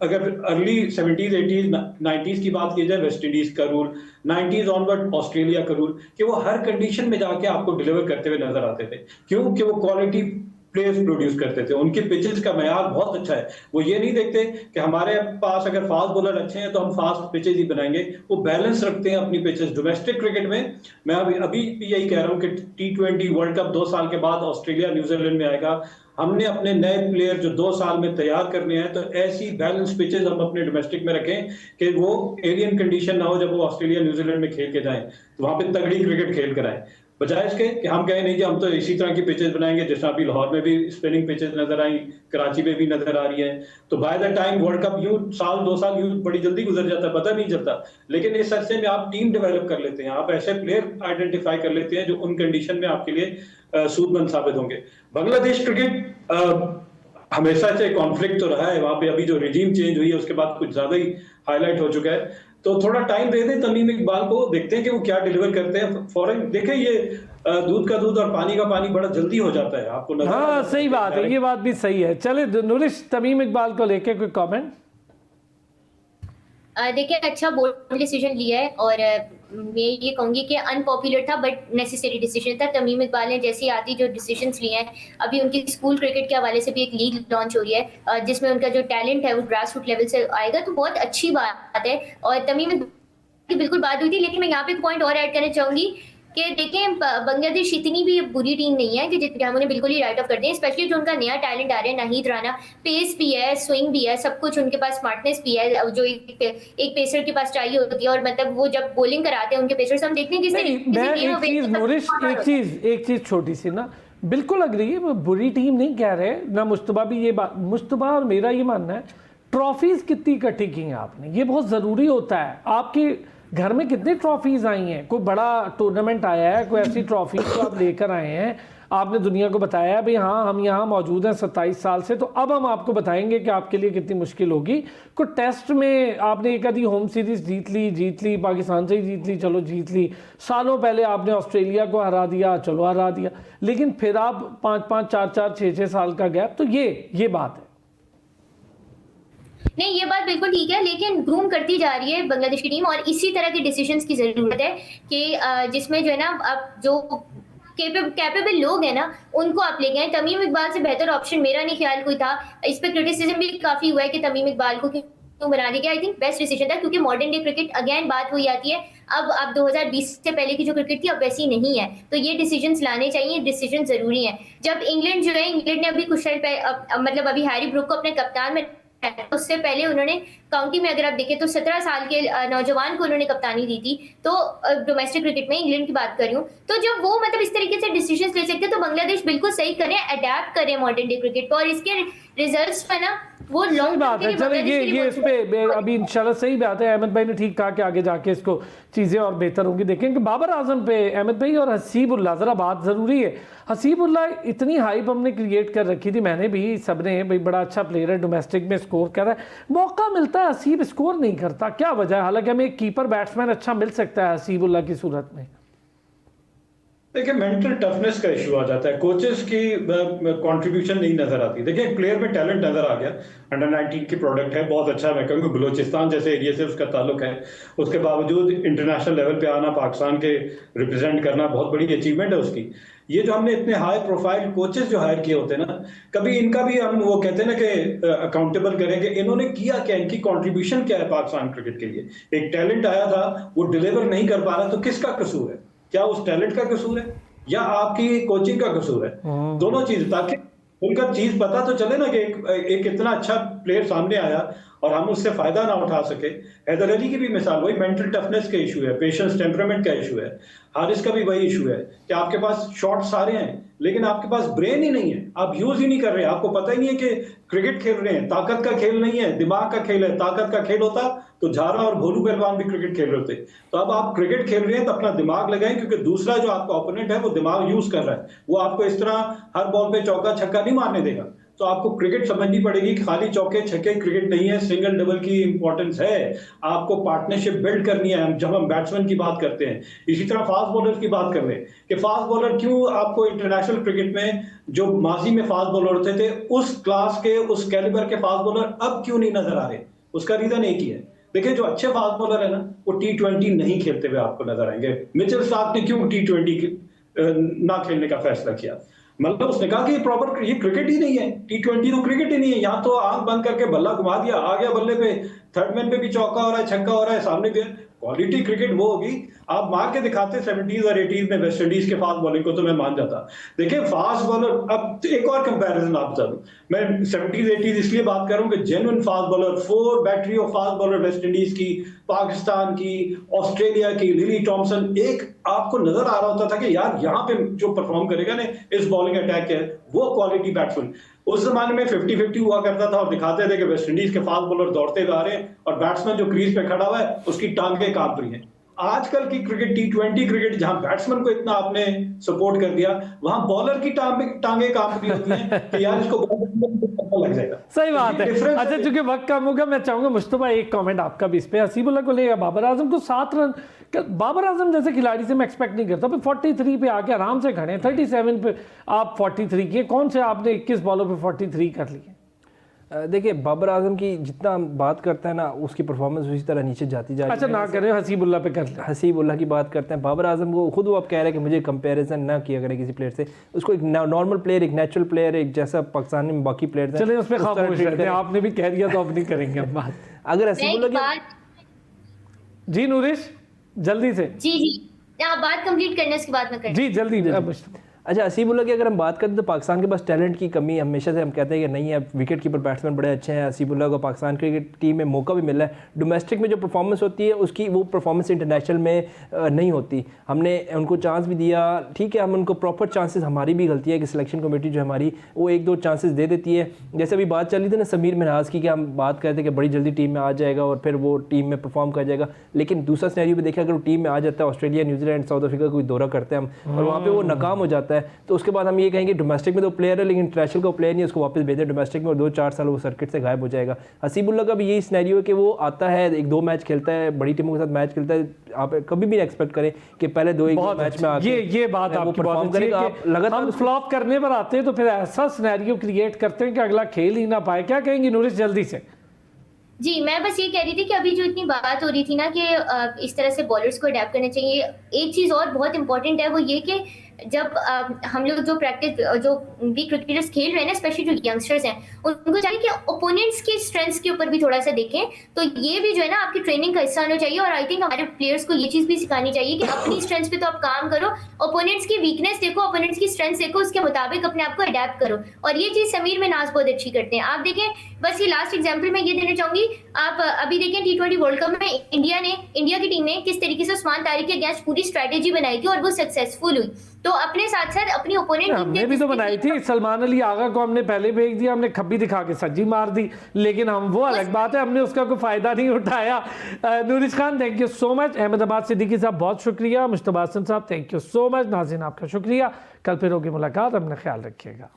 अगर अर्ली 70s 80s 90s की बात की जाए, वेस्ट इंडीज का रूल, 90s ऑनवर्ड ऑस्ट्रेलिया का रूल, कि वो हर कंडीशन में जाके आपको डिलीवर करते हुए नजर आते थे। क्यों? कि वो क्वालिटी प्लेयर्स प्रोड्यूस करते थे, उनके पिचेस का मयार बहुत अच्छा है। वो ये नहीं देखते कि हमारे पास अगर फास्ट बॉलर अच्छे हैं तो हम फास्ट पिचेस ही बनाएंगे, वो बैलेंस रखते हैं अपनी पिचेस। डोमेस्टिक क्रिकेट में मैं अभी भी यही कह रहा हूं कि T20 वर्ल्ड कप 2 साल के बाद ऑस्ट्रेलिया न्यूजीलैंड में आएगा। हमने अपने नए प्लेयर जो 2 साल में तैयार करने हैं, तो ऐसी बैलेंस पिचेस हम अपने डोमेस्टिक में रखें कि वो एलियन कंडीशन ना हो जब वो ऑस्ट्रेलिया न्यूजीलैंड में खेल के जाएं, तो वहां पे तगड़ी क्रिकेट खेल कर आए, बजाय इसके कि हम कहें नहीं कि हम तो इसी तरह की पिचेस बनाएंगे। जैसा अभी लाहौर में भी स्पिनिंग पिचेस नजर आई, कराची में भी नजर आ रही है, तो by the time world cup यूं साल 2 साल यूं बड़ी जल्दी गुजर जाता है, पता नहीं चलता। लेकिन इस अरसे में आप टीम डेवलप कर लेते हैं, आप ऐसे प्लेयर आइडेंटिफाई कर लेते हैं जो उन कंडीशन में आपके लिए सूदमंद साबित होंगे। बांग्लादेश क्रिकेट हमेशा से कॉन्फ्लिक्ट तो रहा है वहां पे, अभी जो रिजीम चेंज हुई है उसके बाद कुछ ज्यादा ही हाईलाइट हो चुका है, तो थोड़ा टाइम दे दें तमीम इकबाल को, देखते हैं कि वो क्या डिलीवर करते हैं। फॉरेन देखें, ये दूध का दूध और पानी का पानी बड़ा जल्दी हो जाता है, आपको नजर हाँ, सही बात है, ये बात भी सही है। चले नूरिश, तमीम इकबाल को लेके कोई कमेंट? देखिए, अच्छा बोल्ड डिसीजन लिया है, और मैं ये कहूंगी कि अनपॉपुलर था बट नेसेसरी डिसीजन था। तमीम इकबाल ने जैसे आती जो डिसीजंस लिए हैं, अभी उनकी स्कूल क्रिकेट के हवाले से भी एक लीग लॉन्च हो रही है जिसमें उनका जो टैलेंट है वो ग्रास रूट लेवल से आएगा, तो बहुत अच्छी बात है। और तमीम की बिल्कुल बात हुई थी, लेकिन मैं यहाँ पे एक पॉइंट और ऐड करना चाहूंगी कि देखें, बांग्लादेश इतनी भी बुरी टीम नहीं है कि हम उन्हें बिल्कुल ही राइट ऑफ कर दें, स्पेशली जो उनका नया टैलेंट आ रहा है, नाहिद राना, पेस भी है, स्विंग भी है, सब कुछ उनके पास, स्मार्टनेस भी है, जो एक पेसर के पास चाहिए होती है। और मतलब वो जब बॉलिंग कराते हैं उनके पेसर्स, हम देखते हैं किस तरीके से एक चीज नूरिश, एक चीज छोटी सी ना, बिल्कुल अग्री है, वो बुरी टीम नहीं कह रहे ना। मुश्तबा भी ये बात, मुश्तबा और मेरा ये मानना है, ट्रॉफीज कितनी इकट्ठी की हैं आपने, ये बहुत ज़रूरी होता है। आपके घर में कितनी ट्रॉफीज आई हैं, कोई बड़ा टूर्नामेंट आया है, कोई ऐसी ट्रॉफी तो आप लेकर आए हैं, आपने दुनिया को बताया भाई हाँ हम यहाँ मौजूद हैं 27 साल से, तो अब हम आपको बताएंगे कि आपके लिए कितनी मुश्किल होगी। कोई टेस्ट में आपने एक आधी होम सीरीज जीत ली, पाकिस्तान से ही जीत ली, चलो जीत ली, सालों पहले आपने ऑस्ट्रेलिया को हरा दिया, चलो हरा दिया, लेकिन फिर आप 5-5, 4-4, 6-6 साल का गैप, तो ये बात है। नहीं, ये बात बिल्कुल ठीक है, लेकिन ग्रूम करती जा रही है बांग्लादेश की टीम, और इसी तरह के डिसीजंस की जरूरत है कि जिसमें जो है ना, आप जो कैपेबल लोग हैं ना, उनको आप लेके आए। तमीम इकबाल से बेहतर ऑप्शन मेरा नहीं ख्याल कोई था। इस पर क्रिटिसिज्म भी काफी हुआ है कि तमीम इकबाल को क्यों बना दिया गया। आई थिंक बेस्ट डिसीजन था, क्योंकि मॉडर्न डे क्रिकेट अगेन बात वही आती है, अब 2020 से पहले की जो क्रिकेट थी अब वैसी नहीं है, तो ये डिसीजंस लाने चाहिए, डिसीजन जरूरी है। जब इंग्लैंड जो है, इंग्लैंड ने अभी कुछ टाइम पहले, मतलब अभी हैरी ब्रूक को अपने कप्तान में, उससे पहले उन्होंने काउंटी में अगर आप देखें तो 17 साल के नौजवान को उन्होंने कप्तानी दी थी। तो डोमेस्टिक क्रिकेट में इंग्लैंड की बात कर रही हूँ, तो जब वो मतलब इस तरीके से डिसीजंस ले सकते हैं, तो बांग्लादेश बिल्कुल सही करें, अडेप्ट करें मॉडर्न डे क्रिकेट को, और इसके रिजल्ट्स पे ना वो सही बात है। चले ये इस पे अभी इंशाल्लाह सही बात है। अहमद भाई ने ठीक कहा कि आगे जाके इसको चीज़ें और बेहतर होंगी। देखें कि बाबर आजम पे अहमद भाई और हसीबुल्लाह, ज़रा बात ज़रूरी है, हसीबुल्लाह इतनी हाइप हमने क्रिएट कर रखी थी, मैंने भी, सबने, भाई बड़ा अच्छा प्लेयर है, डोमेस्टिक में स्कोर कर रहा है, मौका मिलता है हसीब स्कोर नहीं करता, क्या वजह है? हालांकि हमें एक कीपर बैट्समैन अच्छा मिल सकता है हसीबुल्लाह की सूरत में। देखिए मेंटल टफनेस का इशू आ जाता है, कोचेस की कंट्रीब्यूशन नहीं नजर आती। देखिए एक प्लेयर में टैलेंट नजर आ गया, अंडर 19 की प्रोडक्ट है, बहुत अच्छा, मैं कहूँगा बलूचिस्तान जैसे एरिया से उसका ताल्लुक है, उसके बावजूद इंटरनेशनल लेवल पे आना, पाकिस्तान के रिप्रेजेंट करना बहुत बड़ी अचीवमेंट है उसकी। ये जो हमने इतने हाई प्रोफाइल कोचेस जो हायर किए होते हैं ना, कभी इनका भी हम वो कहते हैं ना कि अकाउंटेबल करें कि इन्होंने किया क्या, इनकी कंट्रीब्यूशन क्या है पाकिस्तान क्रिकेट के लिए। एक टैलेंट आया था, वो डिलीवर नहीं कर पा रहा, तो किसका कसूर है? क्या उस टैलेंट का कसूर है या आपकी कोचिंग का कसूर है? दोनों चीज, ताकि उनका चीज पता तो चले ना कि एक इतना अच्छा प्लेयर सामने आया और हम उससे फायदा ना उठा सके। हैदर अली की भी मिसाल वही मेंटल टफनेस का इशू है, पेशेंस टेम्परामेंट का इशू है। हारिस का भी वही इशू है कि आपके पास शॉट सारे हैं लेकिन आपके पास ब्रेन ही नहीं है, आप यूज ही नहीं कर रहे, आपको पता ही नहीं है कि क्रिकेट खेल रहे हैं। ताकत का खेल नहीं है, दिमाग का खेल है। ताकत का खेल होता तो झारा और भोलू पहलवान भी क्रिकेट खेल रहे होते। तो अब आप क्रिकेट खेल रहे हैं तो अपना दिमाग लगाएं, क्योंकि दूसरा जो आपका ओपोनेंट है वो दिमाग यूज कर रहा है, वो आपको इस तरह हर बॉल पे चौका छक्का नहीं मारने देगा। तो आपको क्रिकेट समझनी पड़ेगी कि खाली चौके छक्के क्रिकेट नहीं है, सिंगल डबल की इंपॉर्टेंस है। आपको पार्टनरशिप बिल्ड करनी है। जब हम बैट्समैन की बात करते हैं, इसी तरह फास्ट बॉलर की बात कर रहे हैं कि फास्ट बॉलर क्यों आपको इंटरनेशनल क्रिकेट में जो माजी में फास्ट बॉलर होते थे उस क्लास के, उस कैलिबर के फास्ट बॉलर अब क्यों नहीं नजर आ रहे? उसका रीजन एक ही है। देखिए जो अच्छे फास्ट बॉलर है ना, वो T20 नहीं खेलते हुए आपको नजर आएंगे। मिचेल स्टार्क ने क्यों T20 ना खेलने का फैसला किया? मतलब उसने कहा कि प्रॉपर ये क्रिकेट ही नहीं है, T20 तो क्रिकेट ही नहीं है। यहाँ तो आंख बंद करके बल्ला घुमा दिया, आ गया बल्ले पे, थर्ड मैन पे भी चौका हो रहा है, छक्का हो रहा है, सामने भी। क्वालिटी क्रिकेट वो होगी आप मार के दिखाते 70s और 80s में वेस्ट इंडीज के फास्ट बॉलिंग को, तो मैं मान जाता। देखिए फास्ट बॉलर, अब एक और कंपैरिजन आप बता दूं, मैं 70s 80s इसलिए बात कर रहा हूं कि genuine fast bowler, 4 battery of fast bowler West Indies की, पाकिस्तान की, ऑस्ट्रेलिया की, लिली टॉमसन, एक आपको नजर आ रहा होता था कि यार यहाँ पे जो परफॉर्म करेगा ना इस बॉलिंग अटैक के, वो क्वालिटी बैट्समैन। उस जमाने में 50-50 हुआ करता था और दिखाते थे कि वेस्ट इंडीज के फास्ट बॉलर दौड़ते हुए आ रहे हैं और बैट्समैन जो क्रीज पे खड़ा हुआ है उसकी टांगे कांप रही हैं। आजकल की क्रिकेट, T20 क्रिकेट, जहां बैट्समैन को इतना आपने सपोर्ट कर दिया, वहां बॉलर की टांगे कांप रही होती हैं कि यार इसको पता लग जाएगा। सही बात है। अच्छा चूंकि वक्त कम होगा, मैं चाहूंगा मुश्तबा एक कमेंट आपका भी इस पे। हसीबुल्लाह को लेगा बाबर आजम को 7 रन, बाबर आजम जैसे खिलाड़ी से मैं एक्सपेक्ट नहीं करता, 43 पे आके आराम से खड़े, 37 पे आप 43 किए, कौन से आपने 21 बॉलों पे 43 कर लिए? देखिए बाबर आजम की जितना हम बात करते हैं ना, उसकी परफॉर्मेंस उसी तरह नीचे जाती जा रही है। अच्छा ना करें, हसीबुल्लाह पे कर लें। हसीबुल्लाह की बात करते हैं, बाबर आजम को खुद वो आप कह रहे हैं कि मुझे कंपैरिजन ना किया करें किसी प्लेयर से। उसको एक नॉर्मल प्लेयर, एक नेचुरल प्लेयर, एक जैसा पाकिस्तान में बाकी प्लेयर चले उस पर खामोश रहते हैं। आपने भी कह दिया तो अब नहीं करेंगे हम बात। अगर हसीबुल्लाह जी नूरिश जल्दी से, जी आप बात कंप्लीट करने उसके बाद में करें। जी जल्दी। अच्छा हसीबुल्लाह की अगर हम बात करें तो पाकिस्तान के पास टैलेंट की कमी हमेशा से हम कहते हैं कि नहीं है। विकेट कीपर बैट्समैन बड़े अच्छे हैं, हसीबुल्लाह को पाकिस्तान क्रिकेट टीम में मौका भी मिला है। डोमेस्टिक में जो परफॉर्मेंस होती है उसकी वो परफॉर्मेंस इंटरनेशनल में नहीं होती। हमने उनको चांस भी दिया, ठीक है, हम उनको प्रॉपर चांसेस, हमारी भी गलती है कि सिलेक्शन कमेटी जो हमारी वो 1-2 चांसेस दे देती है। जैसे अभी बात चल रही थी ना समीर मिनहाज की, कि हम बात करते हैं कि बड़ी जल्दी टीम में आ जाएगा और फिर वो टीम में परफॉर्म कर जाएगा, लेकिन दूसरा सिनेरियो भी देखा, अगर वो टीम में आ जाता है, ऑस्ट्रेलिया, न्यूजीलैंड, साउथ अफ्रीका कोई दौरा करते हैं हम और वहाँ पर वो नाकाम हो जाता है, तो उसके बाद हम ये कहेंगे डोमेस्टिक में तो प्लेयर है लेकिन इंटरनेशनल का प्लेयर नहीं, उसको वापस भेजें डोमेस्टिक में और 2-4 साल वो सर्किट से गायब हो जाएगा। हसीबुल्लाह का भी यही सिनेरियो है कि वो आता है, 1-2 मैच खेलता है, बड़ी टीमों के साथ मैच खेलता है। आप कभी भी एक्सपेक्ट करें कि पहले 2-1 मैच में आके ये बात आपकी बहुत अच्छी है कि लगातार हम फ्लॉप करने पर आते हैं तो फिर ऐसा सिनेरियो क्रिएट करते हैं कि अगला खेल ही ना पाए। क्या कहेंगी नूरिश जल्दी से? जी मैं बस ये कह रही थी कि अभी जो इतनी बात हो रही थी ना कि इस तरह से बॉलर्स को अडेप्ट करना चाहिए, एक चीज़ और बहुत इंपॉर्टेंट है, वो ये कि जब हम लोग जो प्रैक्टिस जो भी क्रिकेटर्स खेल रहे हैं ना, स्पेशली जो यंगस्टर्स हैं, उनको चाहिए कि ओपोनेंट्स की स्ट्रेंथ्स के ऊपर भी थोड़ा सा देखें। तो ये भी जो है ना आपकी ट्रेनिंग का हिस्सा होना चाहिए और आई थिंक हमारे प्लेयर्स को ये चीज़ भी सिखानी चाहिए कि अपनी स्ट्रेंथ्स पे तो आप काम करो, ओपोनेंट्स की वीकनेस देखो, ओपोनेंट्स की स्ट्रेंथ्स देखो, उसके मुताबिक अपने आप को अडेप्ट करो। और ये चीज़ समीर मिनहाज बहुत अच्छी करते हैं। आप देखें, बस ये लास्ट एग्जाम्पल मैं ये देना चाहूंगी, आप अभी देखें T20 वर्ल्ड कप में इंडिया की टीम ने किस तरीके से उस्मान तारिक के अगेंस्ट पूरी स्ट्रैटेजी बनाई थी और वो सक्सेसफुल हुई। तो अपने साथ साथ अपनी ओपोनेंट हमने भी तो बनाई थी, सलमान अली आगा को हमने पहले फेंक दिया, हमने खब्बी दिखा के सज्जी मार दी, लेकिन हम वो अलग बात है, हमने उसका कोई फायदा नहीं उठाया। Noorish Khan thank you so much, Ahmedabad Siddiqui साहब बहुत शुक्रिया, मुश्तबा हसन साहब थैंक यू सो मच, नाज़रीन आपका शुक्रिया। कल फिर होगी मुलाकात, अपना ख्याल रखिएगा।